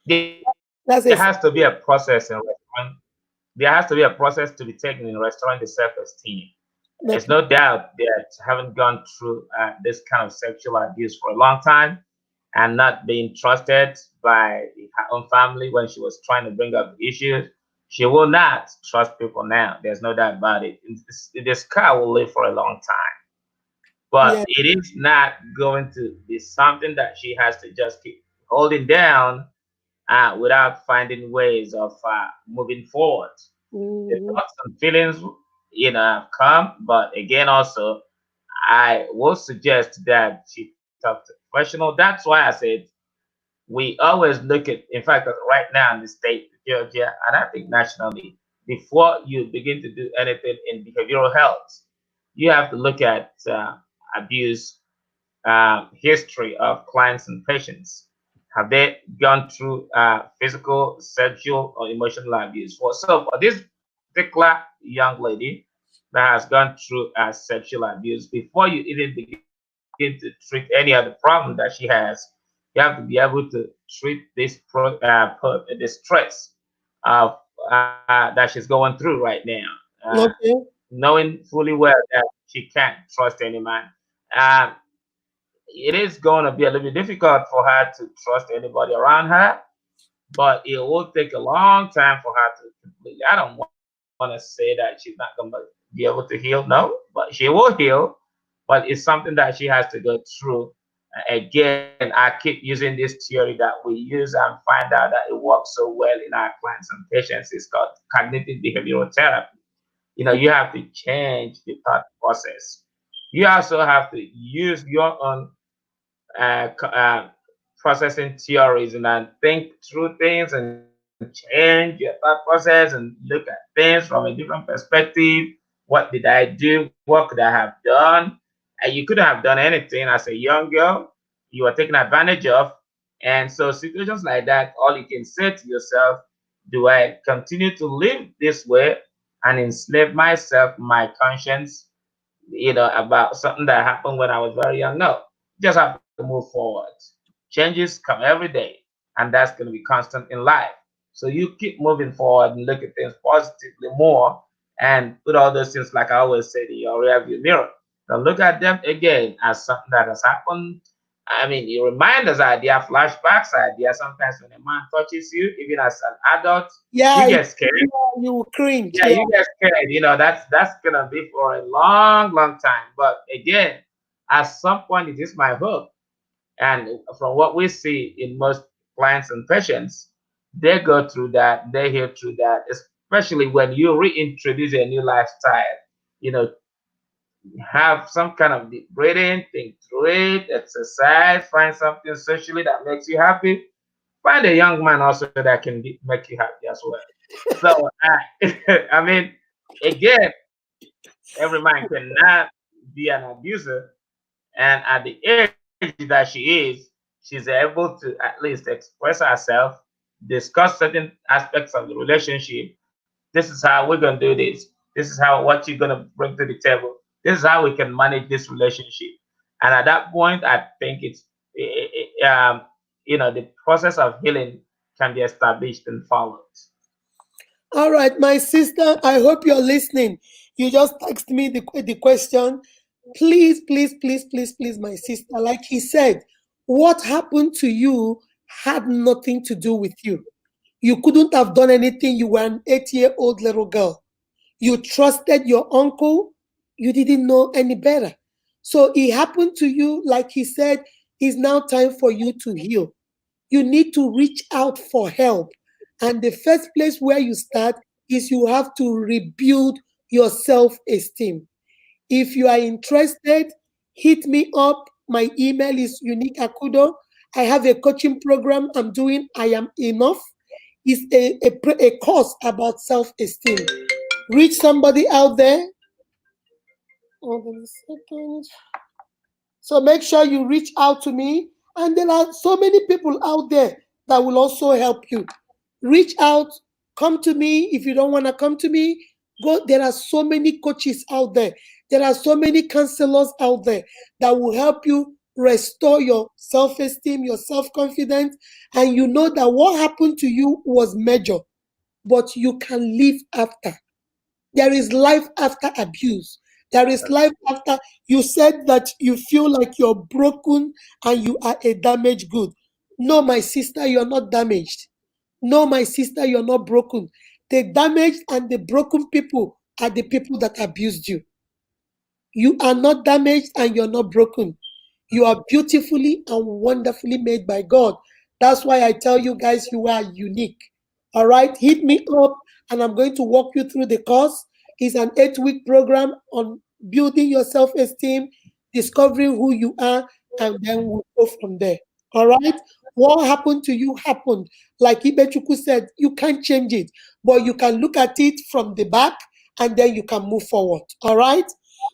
B: There has
A: That's
B: to be
A: it.
B: a process in restoring. There has to be a process to be taken in restoring the self-esteem. There's no
A: Okay.
B: doubt that having gone through this kind of sexual abuse for a long time and not being trusted by her own family when she was trying to bring up the issues, she will not trust people now. There's no doubt about it. This scar will live for a long time, but
A: Yeah.
B: it is not going to be something that she has to just keep holding down without finding ways of moving forward. The
A: Mhm.
B: thoughts and feelings, have come, but again, also, I will suggest that she talk to a professional. That's why I said we always look at, in fact, right now in the state of Georgia, and I think nationally, before you begin to do anything in behavioral health, you have to look at abuse history of clients and patients. Have they gone through physical, sexual, or emotional abuse? For this particular young lady that has gone through sexual abuse, before you even begin to treat any of the problem that she has, you have to be able to treat the stress of that she's going through right now,
A: Okay.
B: knowing fully well that she can't trust any man. Um, it is going to be a little bit difficult for her to trust anybody around her, but it will take a long time for her to completely. I don't want to say that she's not going to be able to heal, no, but she will heal. But it's something that she has to go through. Again, I keep using this theory that we use and find out that it works so well in our clients and patients. It's called cognitive behavioral therapy. You have to change the thought process. You also have to use your own processing theories and then think through things and change your thought process and look at things from a different perspective. What did I do? What could I have done? And you couldn't have done anything as a young girl. You were taken advantage of. And so, situations like that, all you can say to yourself, do I continue to live this way and enslave myself, my conscience, about something that happened when I was very young? No, you just have to move forward. Changes come every day, and that's going to be constant in life. So you keep moving forward and look at things positively more and put all those things, like I always say, in your rearview mirror. Now look at them again as something that has happened. I mean, it reminds us idea, flashbacks idea. Sometimes when a man touches you, even as an adult, you
A: Yeah,
B: get scared.
A: you will cringe.
B: Yeah,
A: Yeah.
B: you get scared. That's gonna be for a long, long time. But again, at some point, it is my hope, and from what we see in most clients and patients, they go through that, they heal through that, especially when you reintroduce a new lifestyle. You know, have some kind of deep breathing, think through it, exercise, find something socially that makes you happy. Find a young man also that can make you happy as well. So, I mean, again, every man cannot be an abuser. And at the age that she she's able to at least express herself, discuss certain aspects of the relationship. This is how we're gonna do this. This is how what you're gonna bring to the table. This is how we can manage this relationship. And at that point, I think the process of healing can be established and followed.
A: All right, my sister, I hope you're listening. You just text me the question. Please, please, please, please, please, my sister. Like he said, what happened to you had nothing to do with you. You couldn't have done anything. You were an 8-year-old little girl. You trusted your uncle. You didn't know any better. So it happened to you, like he said, it's now time for you to heal. You need to reach out for help. And the first place where you start is you have to rebuild your self esteem. If you are interested, hit me up. My email is UNIQUEAKUDO. I have a coaching program I'm doing. I am enough. It's a course about self esteem. Reach somebody out there. Hold on a second. So make sure you reach out to me. And there are so many people out there that will also help you. Reach out, come to me. If you don't want to come to me, go. There are so many coaches out there. There are so many counselors out there that will help you restore your self-esteem, your self-confidence, and you know that what happened to you was major, but you can live after. There is life after abuse. There is
B: That's
A: life after you said that you feel like you're broken and you are a damaged good. No, my sister, you're not damaged. No, my sister, you're not broken. The damaged and the broken people are the people that abused you. You are not damaged and you're not broken. You are beautifully and wonderfully made by God. That's why I tell you guys you are unique. All right, hit me up and I'm going to walk you through the course. It's an 8-week program on building your self esteem, discovering who you are, and then we'll go from there. All right, what happened to you happened. Like Ikpechukwu said, you can't change it, but you can look at it from the back and then you can move forward. All right,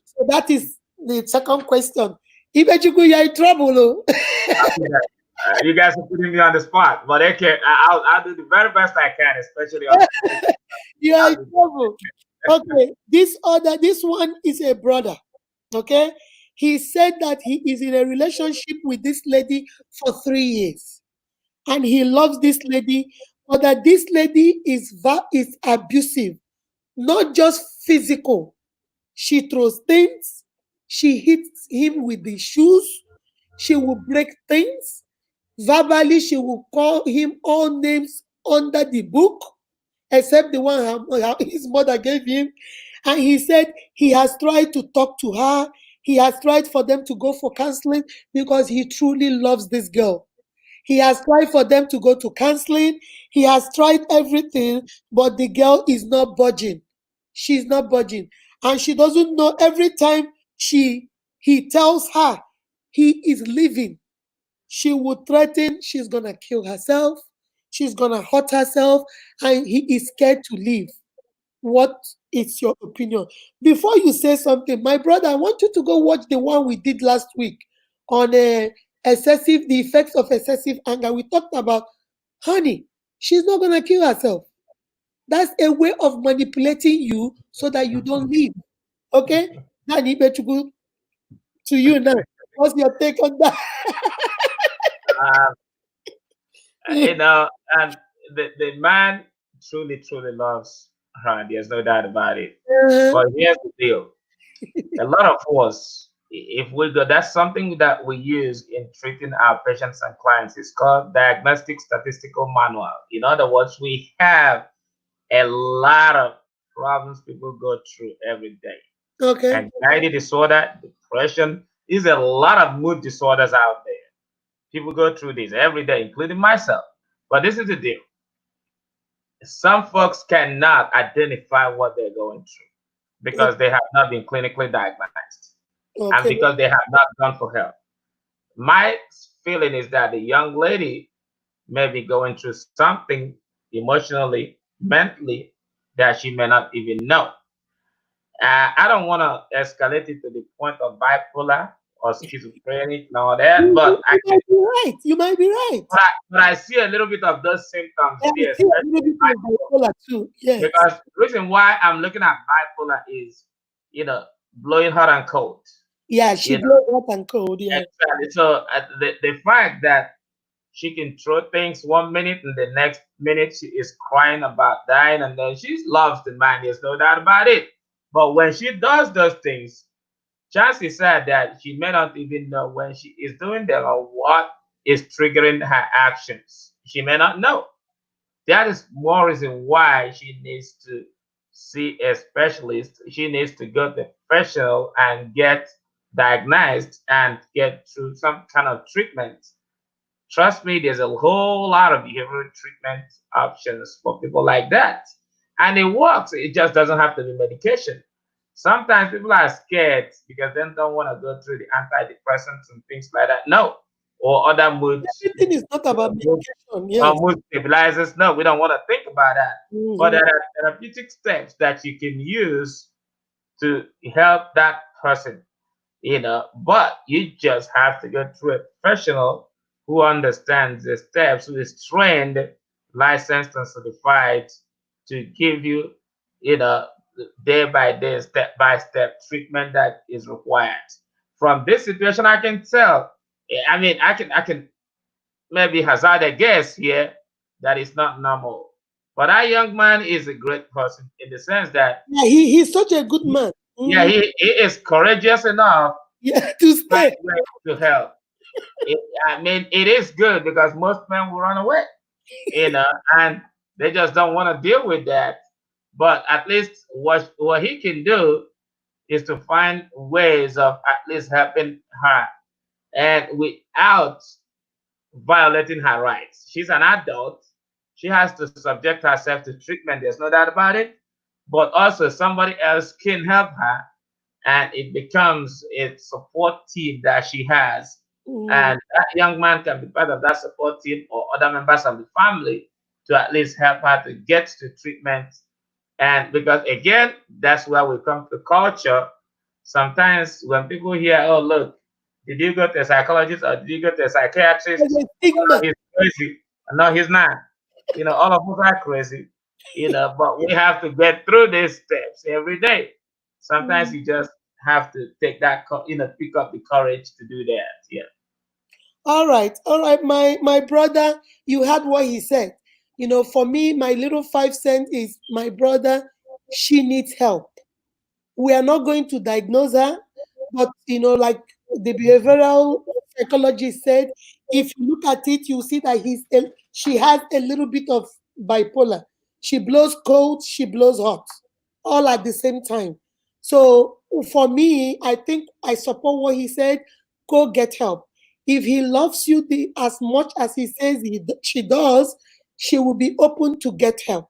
A: so that is the second question. Ikpechukwu, you're in trouble. Oh.
B: that. You guys are putting me on the spot, but okay, I'll do the very best I can, especially on.
A: You are in
B: I'll do-
A: trouble. Okay, this one is a brother. Okay, he said that he is in a relationship with this lady for 3 years, and he loves this lady, but that this lady is abusive, not just physical. She throws things. She hits him with the shoes. She will break things. Verbally, she will call him all names under the book, except the one his mother gave him. And he said he has tried to talk to her. He has tried for them to go for counseling because he truly loves this girl. He has tried for them to go to counseling. He has tried everything, but the girl is not budging. She's not budging. And she doesn't know every time he tells her he is leaving, she would threaten she's gonna kill herself, she's gonna hurt herself, and he is scared to leave. What is your opinion? Before you say something, my brother, I want you to go watch the one we did last week on the effects of excessive anger. We talked about, honey, she's not gonna kill herself. That's a way of manipulating you so that you don't leave. Okay? Now, Ikpechukwu, to you now. What's your take on that?
B: Uh, and the man truly loves her. There's no doubt about it.
A: Uh-huh.
B: But here's the deal: a lot of us, if we go, that's something that we use in treating our patients and clients. It's called diagnostic statistical manual. In other words, we have a lot of problems people go through every day.
A: Okay.
B: Anxiety disorder, depression, is a lot of mood disorders out there. People go through this every day, including myself. But this is the deal: some folks cannot identify what they're going through because they have not been clinically diagnosed and
A: Okay.
B: because they have not gone for help. My feeling is that the young lady may be going through something emotionally, mentally, that she may not even know. I don't want to escalate it to the point of bipolar or schizophrenic and all that, but
A: You
B: actually,
A: might be right. You might be right.
B: but I see a little bit of those symptoms
A: I
B: there,
A: see a
B: especially
A: little bit of
B: bipolar.
A: bipolar too. Yes.
B: Because the reason why I'm looking at bipolar is, blowing hot and cold.
A: Yeah, she
B: You know,
A: blows hot and cold. Yeah.
B: exactly. So the fact that she can throw things 1 minute and the next minute she is crying about dying, and then she loves the man. There's no doubt about it. But when she does those things, chances are that she may not even know when she is doing them or what is triggering her actions. She may not know. That is more reason why she needs to see a specialist. She needs to go to a professional and get diagnosed and get through some kind of treatment. Trust me, there's a whole lot of behavioral treatment options for people like that. And it works. It just doesn't have to be medication. Sometimes people are scared because they don't want to go through the antidepressants and things like that. No. Or other
A: Everything is not about medication. Yes.
B: mood stabilizers. No, we don't want to think about that. But
A: Mhm.
B: there are therapeutic steps that you can use to help that person, but you just have to go through a professional who understands the steps, who is trained, licensed, and certified to give you, you know, day by day, step by step treatment that is required. From this situation, I can tell. I mean, I can maybe hazard a guess here that is not normal. But that young man is a great person in the sense that,
A: Yeah, he's such a good man.
B: yeah,
A: Mhm.
B: he is courageous enough
A: Yeah, to
B: to find
A: stay.
B: ways to help. I mean, it is good because most men will run away, you know, and they just don't want to deal with that. But at least what he can do is to find ways of at least helping her, and without violating her rights. She's an adult. She has to subject herself to treatment. There's no doubt about it. But also, somebody else can help her, and it becomes a support team that she has.
A: Mm.
B: And that young man can be part of that support team or other members of the family to at least help her to get to treatment. And because again, that's where we come to culture. Sometimes when people hear, oh, look, did you go to a psychologist or did you go to a
A: There's
B: psychiatrist?
A: a stigma.
B: He's crazy. No, he's not. All of us are crazy, but we have to get through these steps every day. Sometimes
A: Mm.
B: you just have to take that, pick up the courage to do that. Yeah.
A: All right, my brother, you heard what he said. For me, my little 5 cents is my brother. She needs help. We are not going to diagnose her, but like the behavioral psychologist said, if you look at it, you see that she has a little bit of bipolar. She blows cold, she blows hot, all at the same time. So for me, I think I support what he said. Go get help. If he loves you as much as he says she does, she will be open to get help.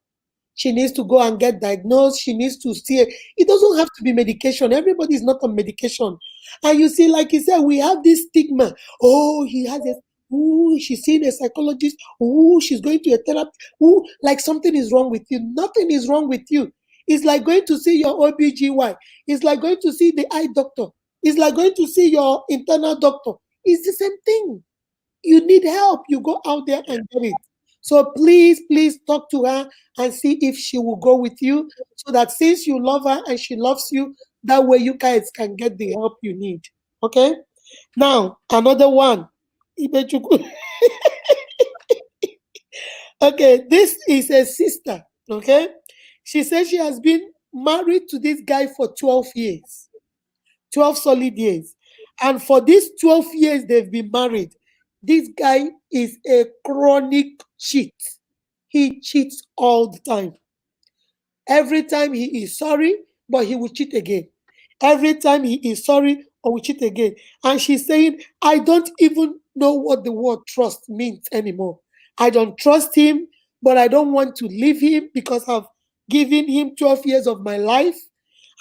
A: She needs to go and get diagnosed. She needs to see. It doesn't have to be medication. Everybody is not on medication. And you see, like you said, we have this stigma. Oh, he has a, ooh, she's seeing a psychologist. Ooh, she's going to a therapist. Ooh, like something is wrong with you. Nothing is wrong with you. It's like going to see your OBGY. It's like going to see the eye doctor. It's like going to see your internal doctor. It's the same thing. You need help, you go out there
B: Yeah.
A: and get it. So please talk to her and see if she will go with you, so that since you love her and she loves you, that way you guys can get the help you need. Okay? Now, another one. Ikpechukwu. Okay, this is a sister. Okay? She says she has been married to this guy for 12 years. 12 solid years. And for these 12 years they've been married, this guy is a chronic cheat. He cheats all the time. Every time he is sorry, but he will cheat again. Every time he is sorry, or will cheat again. And she's saying, I don't even know what the word trust means anymore. I don't trust him, but I don't want to leave him because I've given him 12 years of my life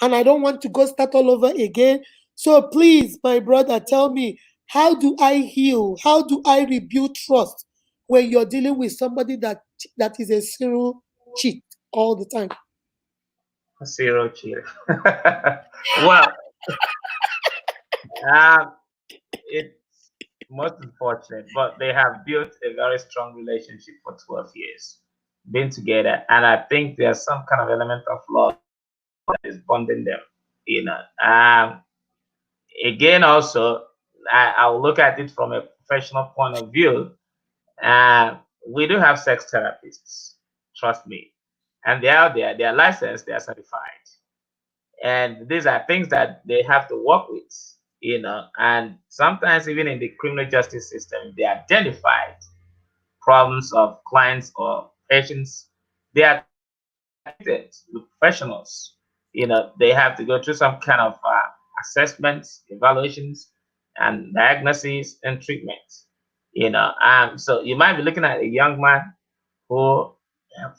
A: and I don't want to go start all over again. So please, my brother, tell me, how do I heal? How do I rebuild trust when you're dealing with somebody that is a serial cheat all the time?
B: Zero cheater. Well, um, it's most unfortunate, but they have built a very strong relationship for 12 years, been together, and I think there's some kind of element of love that is bonding them. You know, um, Again, also, I'll look at it from a professional point of view. We do have sex therapists, trust me, and they're out there, they're licensed, they're certified, and these are things that they have to work with, and sometimes even in the criminal justice system, they identified problems of clients or patients, they are treated with professionals. They have to go through some kind of assessments, evaluations, and diagnoses and treatment. So you might be looking at a young man who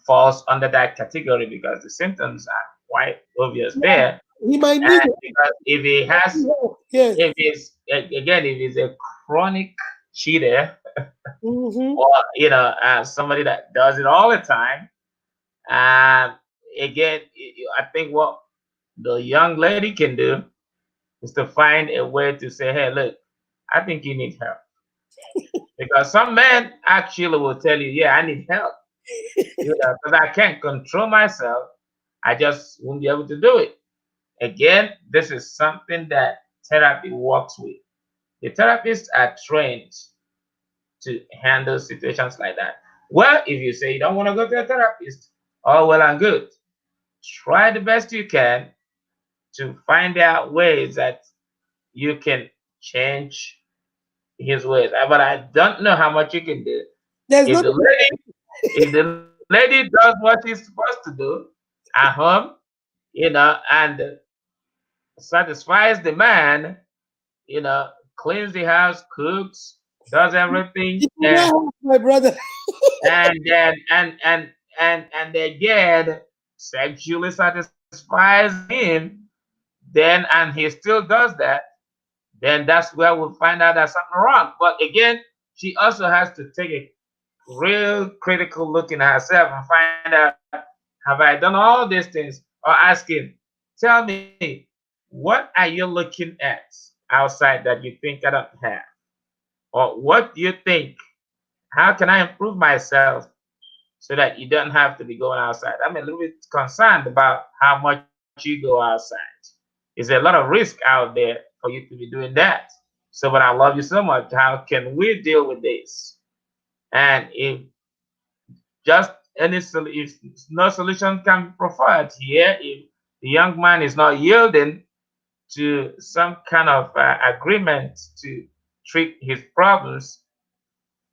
B: falls under that category because the symptoms are quite obvious there.
A: He might need
B: And because if he has,
A: help. Yes.
B: if he's again, if he's a chronic cheater,
A: Mm-hmm.
B: or somebody that does it all the time, um, again, I think what the young lady can do is to find a way to say, hey, look, I think you need help. Because some men actually will tell you, yeah, I need help. Because I can't control myself. I just won't be able to do it. Again, this is something that therapy works with. The therapists are trained to handle situations like that. Well, if you say you don't want to go to a therapist, all well and good. Try the best you can to find out ways that you can change his ways. But I don't know how much you can do.
A: There's
B: If
A: not.
B: the lady, if the lady does what she's supposed to do at home, and satisfies the man, cleans the house, cooks, does everything,
A: It will not help, my brother.
B: and then and again sexually satisfies him, then and he still does that, then that's where we'll find out there's something wrong. But again, she also has to take a real critical look in herself and find out, have I done all these things? Or ask him, tell me, what are you looking at outside that you think I don't have? Or what do you think? How can I improve myself so that you don't have to be going outside? I'm a little bit concerned about how much you go outside. There's a lot of risk out there for you to be doing that. So, but I love you so much. How can we deal with this? And if just if no solution can be provided here, if the young man is not yielding to some kind of agreement to treat his problems,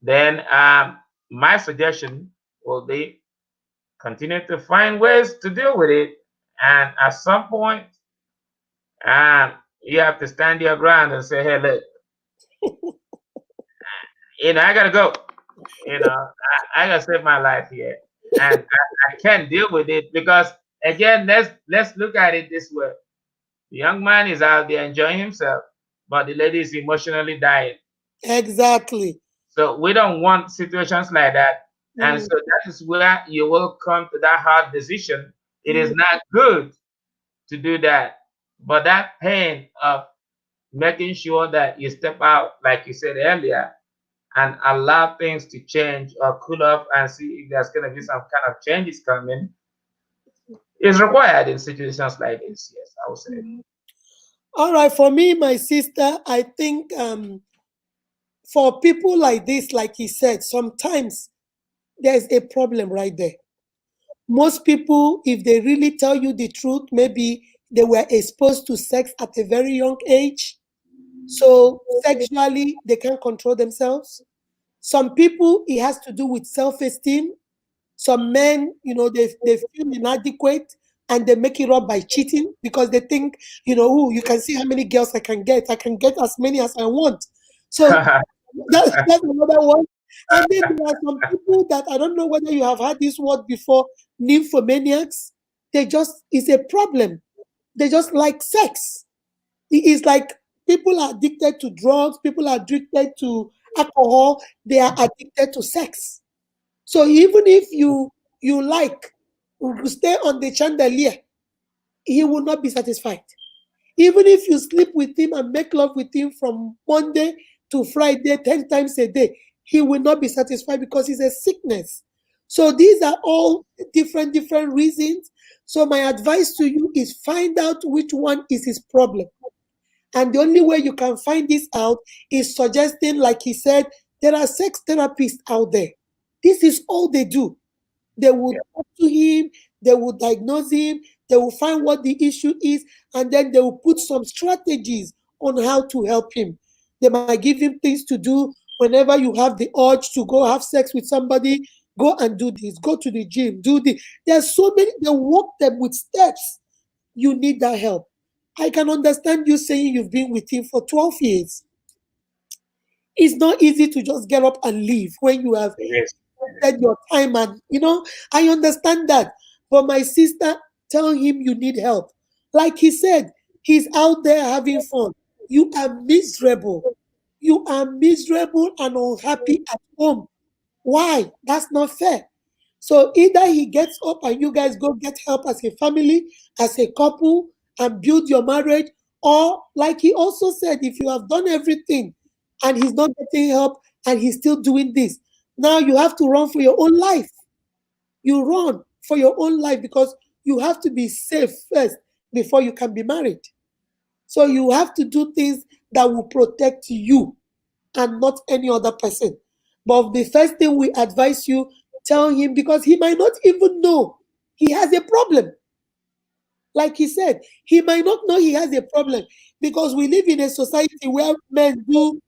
B: then my suggestion will be continue to find ways to deal with it. And at some point, um, you have to stand your ground and say, hey, look, I got to go. I got to save my life here. And I can't deal with it because, again, let's look at it this way. The young man is out there enjoying himself, but the lady is emotionally dying.
A: Exactly.
B: So we don't want situations like that. And
A: Mm,
B: so that is where you will come to that hard decision. It is
A: mm.
B: not good to do that. But that pain of making sure that you step out, like you said earlier, and allow things to change or cool off and see if there's going to be some kind of changes coming is required in situations like this. Yes, I would say.
A: Mm. All right, for me, my sister, I think for people like this, like he said, sometimes there's a problem right there. Most people, if they really tell you the truth, maybe they were exposed to sex at a very young age. So sexually, they can't control themselves. Some people, it has to do with self-esteem. Some men, they feel inadequate and they make it up by cheating because they think, oh, you can see how many girls I can get. I can get as many as I want. So that's another one. And then there are some people that I don't know whether you have heard this word before, nymphomaniacs. It's a problem. They just like sex. It's like people are addicted to drugs, people are addicted to alcohol, they are addicted to sex. So even if you like to stay on the chandelier, he will not be satisfied. Even if you sleep with him and make love with him from Monday to Friday, 10 times a day, he will not be satisfied because it's a sickness. So these are all different reasons. So my advice to you is find out which one is his problem. And the only way you can find this out is suggesting, like he said, there are sex therapists out there. This is all they do. They will talk to him, they will diagnose him, they will find what the issue is, and then they will put some strategies on how to help him. They might give him things to do whenever you have the urge to go have sex with somebody. Go and do this, go to the gym, do this. There's so many, they walk them with steps. You need that help. I can understand you saying you've been with him for 12 years. It's not easy to just get up and leave when you have
B: It is.
A: invested your time, and I understand that. But my sister, tell him you need help. Like he said, he's out there having fun. You are miserable. You are miserable and unhappy at home. Why? That's not fair. So either he gets up and you guys go get help as a family, as a couple, and build your marriage. Or, like he also said, if you have done everything and he's not getting help and he's still doing this, now you have to run for your own life. You run for your own life because you have to be safe first before you can be married. So you have to do things that will protect you and not any other person. But the first thing we advise you, tell him, because he might not even know he has a problem. Like he said, he might not know he has a problem because we live in a society where men do,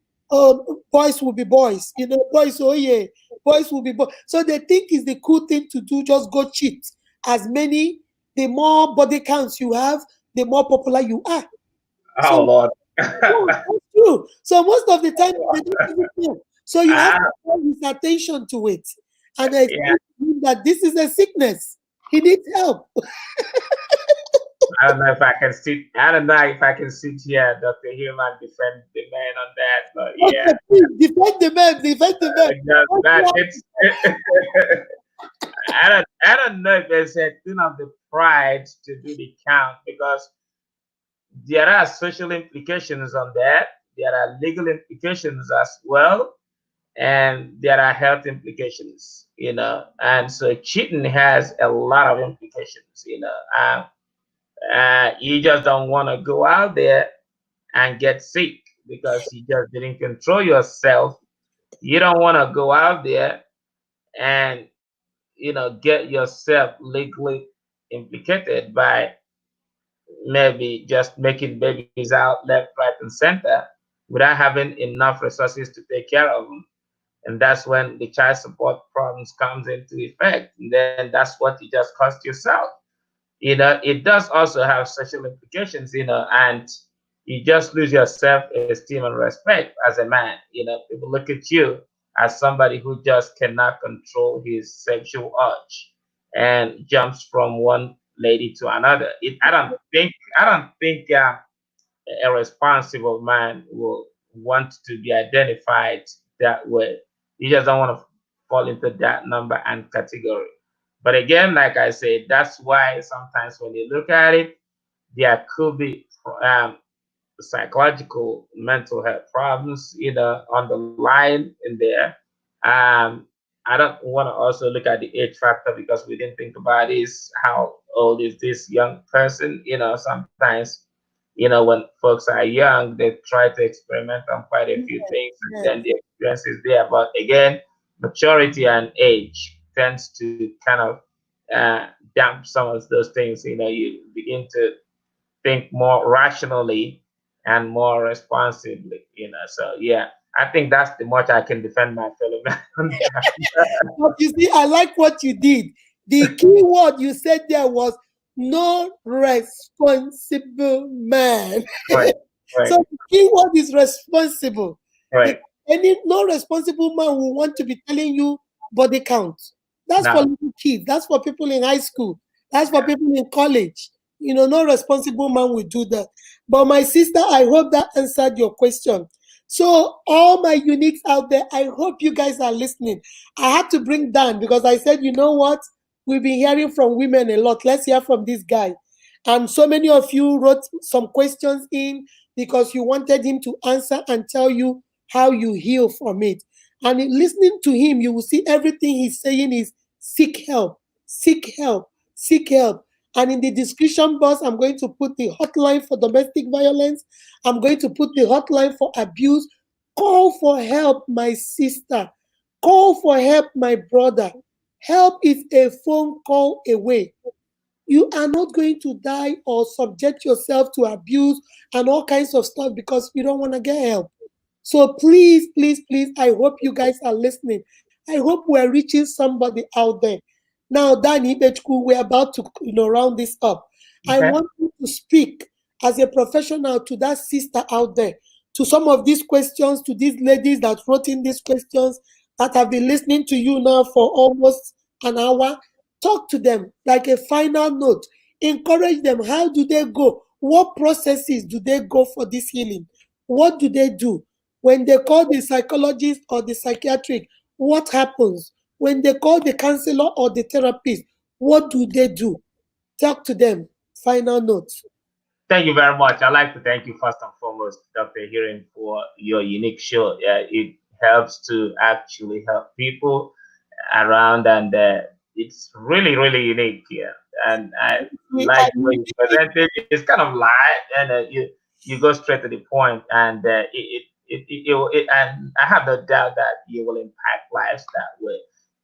A: boys will be boys, boys, oh yeah, boys will be boys. So they think it's the cool thing to do, just go cheat. The more body counts you have, the more popular you are.
B: Oh
A: So,
B: Lord.
A: yeah, that's true. So most of the time, they don't even know. So you have
B: Ah,
A: to call his attention to it and explain
B: yeah.
A: to him that this is a sickness. He needs help.
B: I don't know if I can sit. I don't know if I can sit here, Dr. Human, defend the man on that, but yeah,
A: Okay, please defend the man, defend the man.
B: just
A: What you
B: that
A: want-
B: it's. I don't know if there's a thing of the pride to do the count because there are social implications on that. There are legal implications as well, and there are health implications. And so cheating has a lot of implications. You just don't want to go out there and get sick because you just didn't control yourself. You don't want to go out there and get yourself legally implicated by maybe just making babies out left, right, and center without having enough resources to take care of them. And that's when the child support problems comes into effect. And then that's what you just cost yourself. It does also have social implications, and you just lose your self-esteem and respect as a man. People look at you as somebody who just cannot control his sexual urge and jumps from one lady to another. I don't think a responsible man will want to be identified that way. You just don't want to fall into that number and category. But again, like I said, that's why sometimes when you look at it, there could be psychological mental health problems, on the line in there. I don't want to also look at the age factor because we didn't think about is how old is this young person. Sometimes, when folks are young, they try to experiment on quite a few
A: Yes,
B: things, and
A: yes.
B: then the experience is there. But again, maturity and age tends to kind of damp some of those things. You begin to think more rationally and more responsibly. So yeah, I think that's the much I can defend my fellow man on that.
A: But you see, I like what you did. The key word you said there was no responsible man.
B: Right,
A: So
B: right,
A: the key word is responsible.
B: right.
A: Because any no responsible man will want to be telling you body count. That's for
B: Now,
A: little kids. That's for people in high school. That's for people in college. No responsible man will do that. But my sister, I hope that answered your question. So all my uniques out there, I hope you guys are listening. I had to bring Dan because I said, you know what? We've been hearing from women a lot. Let's hear from this guy. And so many of you wrote some questions in because you wanted him to answer and tell you how you heal from it. And in listening to him, you will see everything he's saying is seek help, seek help, seek help. And in the description box, I'm going to put the hotline for domestic violence. I'm going to put the hotline for abuse. Call for help, my sister. Call for help, my brother. Help is a phone call away. You are not going to die or subject yourself to abuse and all kinds of stuff because you don't want to get help. So please, please, please, I hope you guys are listening. I hope we're reaching somebody out there. Now, Danny Ikpechukwu, we're about to round this up. I
B: okay.
A: want you to speak as a professional to that sister out there, to some of these questions, to these ladies that wrote in these questions that have been listening to you now for almost an hour. Talk to them like a final note. Encourage them. How do they go? What processes do they go for this healing? What do they do? When they call the psychologist or the psychiatric, what happens? When they call the counselor or the therapist, what do they do? Talk to them. Final note.
B: Thank you very much. I'd like to thank you first and foremost, Dr. Ehirim, for your unique show. Yeah, it helps to actually help people around, and it's really, really unique here. And I
A: I
B: like the way you
A: really,
B: present it. It's kind of light, and you go straight to the point, and and I have no doubt that you will impact lives that way.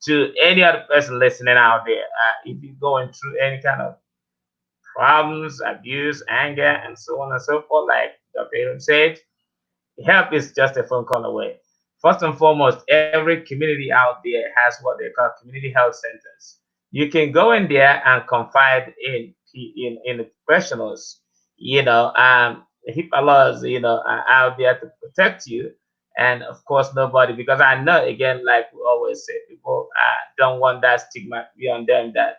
B: To any other person listening out there, if you're going through any kind of problems, abuse, anger, and so on and so forth, like Dr. Aaron said, help is just a phone call away. First and foremost, every community out there has what they call community health centers. You can go in there and confide in the professionals. HIPAA laws, are out there to protect you, and of course, nobody. Because I know, again, like we always say, people don't want that stigma to be on them that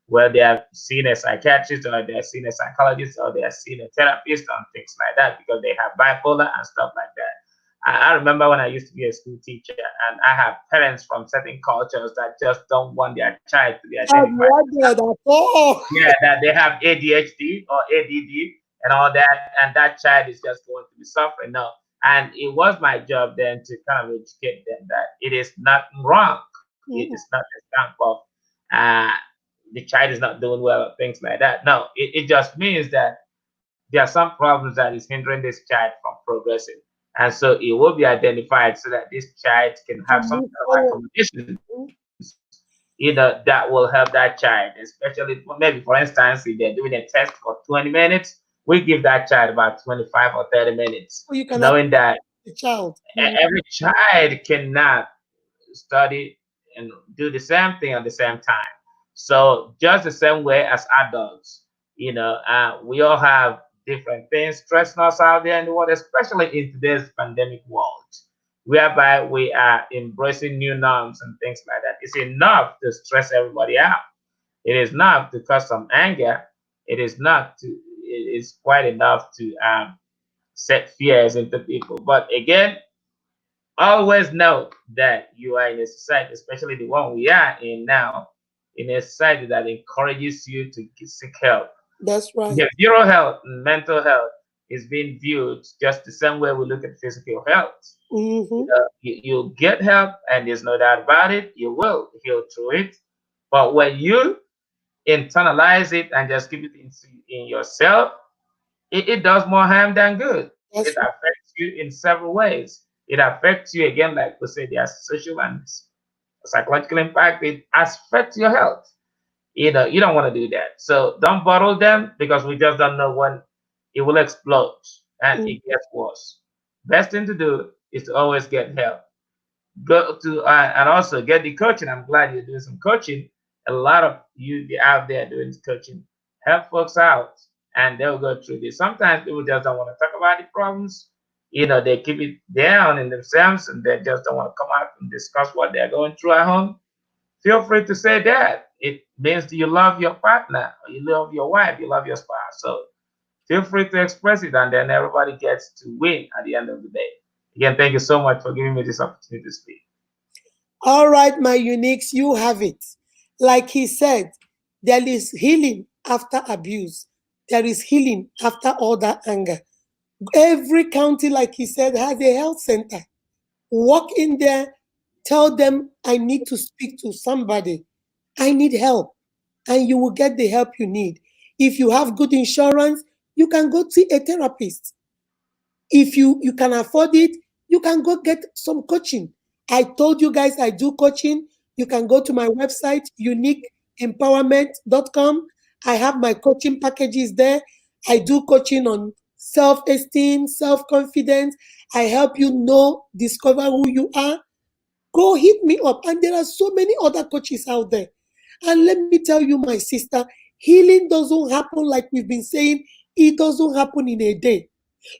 B: where they have seen a psychiatrist or they're seen a psychologist or they're seen a therapist and things like that because they have bipolar and stuff like that. I remember when I used to be a school teacher, and I have parents from certain cultures that just don't want their child to be
A: have
B: identified.
A: no idea at all.
B: Yeah, that they have ADHD or ADD and all that, and that child is just going to be suffering. No, and it was my job then to kind of educate them that it is not wrong. It is not a stamp of uh, the child is not doing well or things like that. No, it just means that there are some problems that is hindering this child from progressing. And so it will be identified so that this child can
A: To
B: have some
A: move
B: kind of
A: forward.
B: accommodations, that will help that child, especially maybe for instance, if they're doing a test for 20 minutes, we give that child about 25 or 30 minutes,
A: So you can
B: knowing
A: attend
B: that
A: the child.
B: every child cannot study and do the same thing at the same time. So just the same way as adults, we all have different things stressing us out there in the world, especially in today's pandemic world, whereby we are embracing new norms and things like that. It's enough to stress everybody out. It is enough to cause some anger. It is not to. It is quite enough to set fears into people. But again, always know that you are in a society, especially the one we are in now, in a society that encourages you to seek help.
A: That's right.
B: Behavioral health and mental health is being viewed just the same way we look at physical health.
A: Mm-hmm.
B: You'll get help, and there's no doubt about it. You will heal through it. But when you internalize it and just keep it in yourself, it does more harm than good. It
A: That's right.
B: affects you in several ways. It affects you again, like we said, there's social and psychological impact. It affects your health. You don't want to do that. So don't bottle them because we just don't know when it will explode and
A: Mm.
B: it gets worse. Best thing to do is to always get help. Go to and also get the coaching. I'm glad you're doing some coaching. A lot of you out there doing coaching. Help folks out, and they'll go through this. Sometimes people just don't want to talk about the problems. They keep it down in themselves, and they just don't want to come out and discuss what they're going through at home. Feel free to say that. It means you love your partner, you love your wife, you love your spouse. So feel free to express it, and then everybody gets to win at the end of the day. Again, thank you so much for giving me this opportunity to speak.
A: All right, my uniques, you have it. Like he said, there is healing after abuse. There is healing after all that anger. Every county, like he said, has a health center. Walk in there, tell them, I need to speak to somebody. I need help. And you will get the help you need. If you have good insurance, you can go see a therapist. If you can afford it, you can go get some coaching. I told you guys I do coaching. You can go to my website, uniqueempowerment.com. I have my coaching packages there. I do coaching on self-esteem, self-confidence. I help you know, discover who you are. Go hit me up. And there are so many other coaches out there. And let me tell you, my sister, healing doesn't happen like we've been saying. It doesn't happen in a day.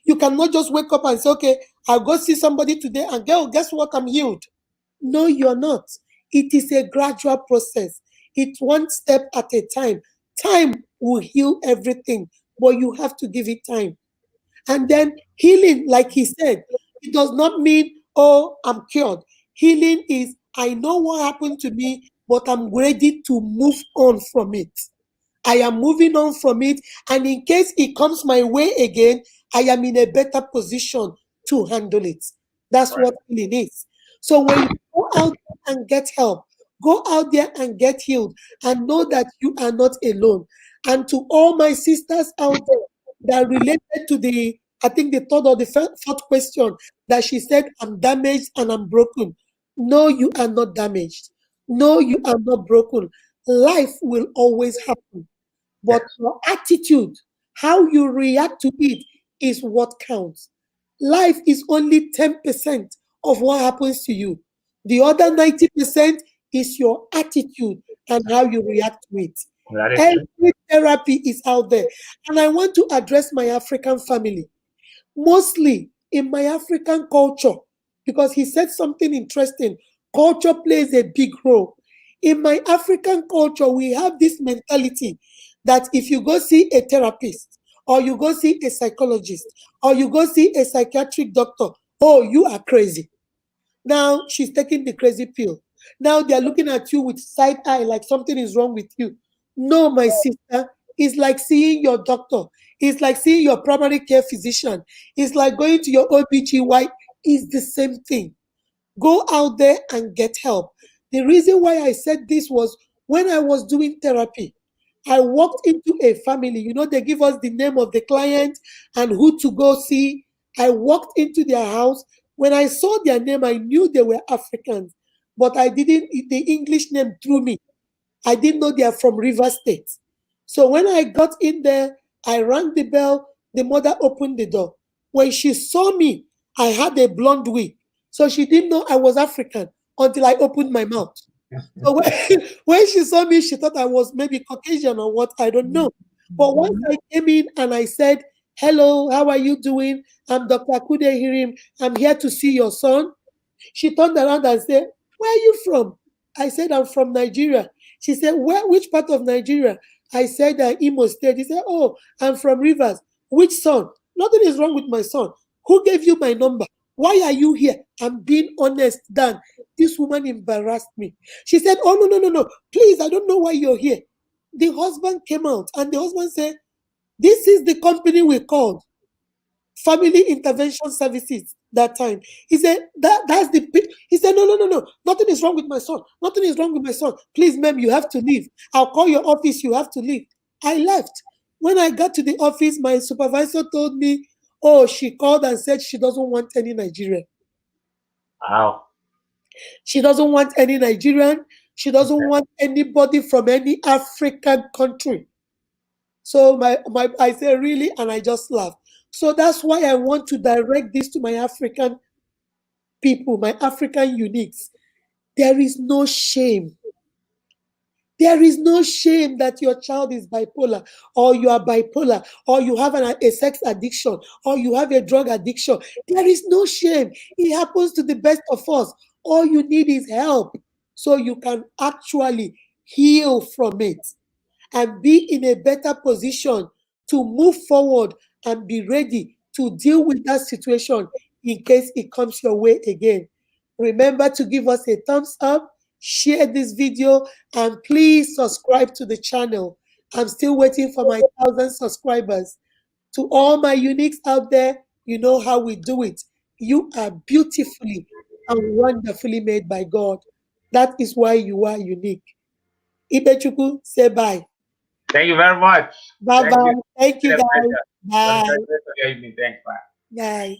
A: You cannot just wake up and say, okay, I'll go see somebody today and girl, guess what? I'm healed. No, you're not. It is a gradual process. It's one step at a time. Time will heal everything, but you have to give it time. And then healing, like he said, it does not mean, oh, I'm cured. Healing is, I know what happened to me, but I'm ready to move on from it. I am moving on from it. And in case it comes my way again, I am in a better position to handle it. That's
B: Right.
A: what healing is. So when you go out and get help, go out there and get healed and know that you are not alone. And to all my sisters out there that related to the, I think the third or the fourth question that she said, I'm damaged and I'm broken. No, you are not damaged. No, you are not broken. Life will always happen. But
B: Yes.
A: your attitude, how you react to it, is what counts. Life is only 10% of what happens to you. The other 90% is your attitude and how you react to it.
B: That is true.
A: Every therapy is out there. And I want to address my African family, mostly in my African culture, because he said something interesting. Culture plays a big role. In my African culture, we have this mentality that if you go see a therapist, or you go see a psychologist, or you go see a psychiatric doctor, oh, you are crazy. Now she's taking the crazy pill. Now they're looking at you with side eye like something is wrong with you. No, my sister, it's like seeing your doctor. It's like seeing your primary care physician. It's like going to your OBGY. It's the same thing. Go out there and get help. The reason why I said this was when I was doing therapy, I walked into a family. You know, they give us the name of the client and who to go see. I walked into their house. When I saw their name, I knew they were Africans, but I didn't, the English name threw me. I didn't know they are from River State. So when I got in there, I rang the bell. The mother opened the door. When she saw me, I had a blonde wig. So she didn't know I was African until I opened my mouth. So when, when she saw me, she thought I was maybe Caucasian or what, I don't know. But once I came in and I said, hello, how are you doing? I'm Dr. Akudo Ehirim. I'm here to see your son. She turned around and said, where are you from? I said, I'm from Nigeria. She said, where? Which part of Nigeria? I said, Imo State. He said, oh, I'm from Rivers. Which son? Nothing is wrong with my son. Who gave you my number? Why are you here? I'm being honest, Dan. This woman embarrassed me. She said, oh, no, no, no, no. Please, I don't know why you're here. The husband came out and the husband said, this is the company we called. Family Intervention Services that time. He said, that's the he said, no, no, no, no. Nothing is wrong with my son. Nothing is wrong with my son. Please, ma'am, you have to leave. I'll call your office. You have to leave. I left. When I got to the office, my supervisor told me, oh, she called and said she doesn't want any Nigerian.
B: Wow.
A: She doesn't want any Nigerian. She doesn't want anybody from any African country. So I said, really? And I just laughed. So that's why I want to direct this to my African people, my African uniques. There is no shame. There is no shame that your child is bipolar, or you are bipolar, or you have a sex addiction, or you have a drug addiction. There is no shame. It happens to the best of us. All you need is help so you can actually heal from it and be in a better position to move forward and be ready to deal with that situation in case it comes your way again. Remember to give us a thumbs up, share this video, and please subscribe to the channel. I'm still waiting for my 1,000 subscribers. To all my uniques out there, you know how we do it. You are beautifully and wonderfully made by God. That is why you are unique. Ikpechukwu, say bye.
B: Thank you very much.
A: Bye
B: Thank
A: bye.
B: you.
A: Thank
B: It's
A: you,
B: been a
A: guys.
B: pleasure.
A: Bye.
B: It was a pleasure for your evening. Thanks. Bye.
A: Bye.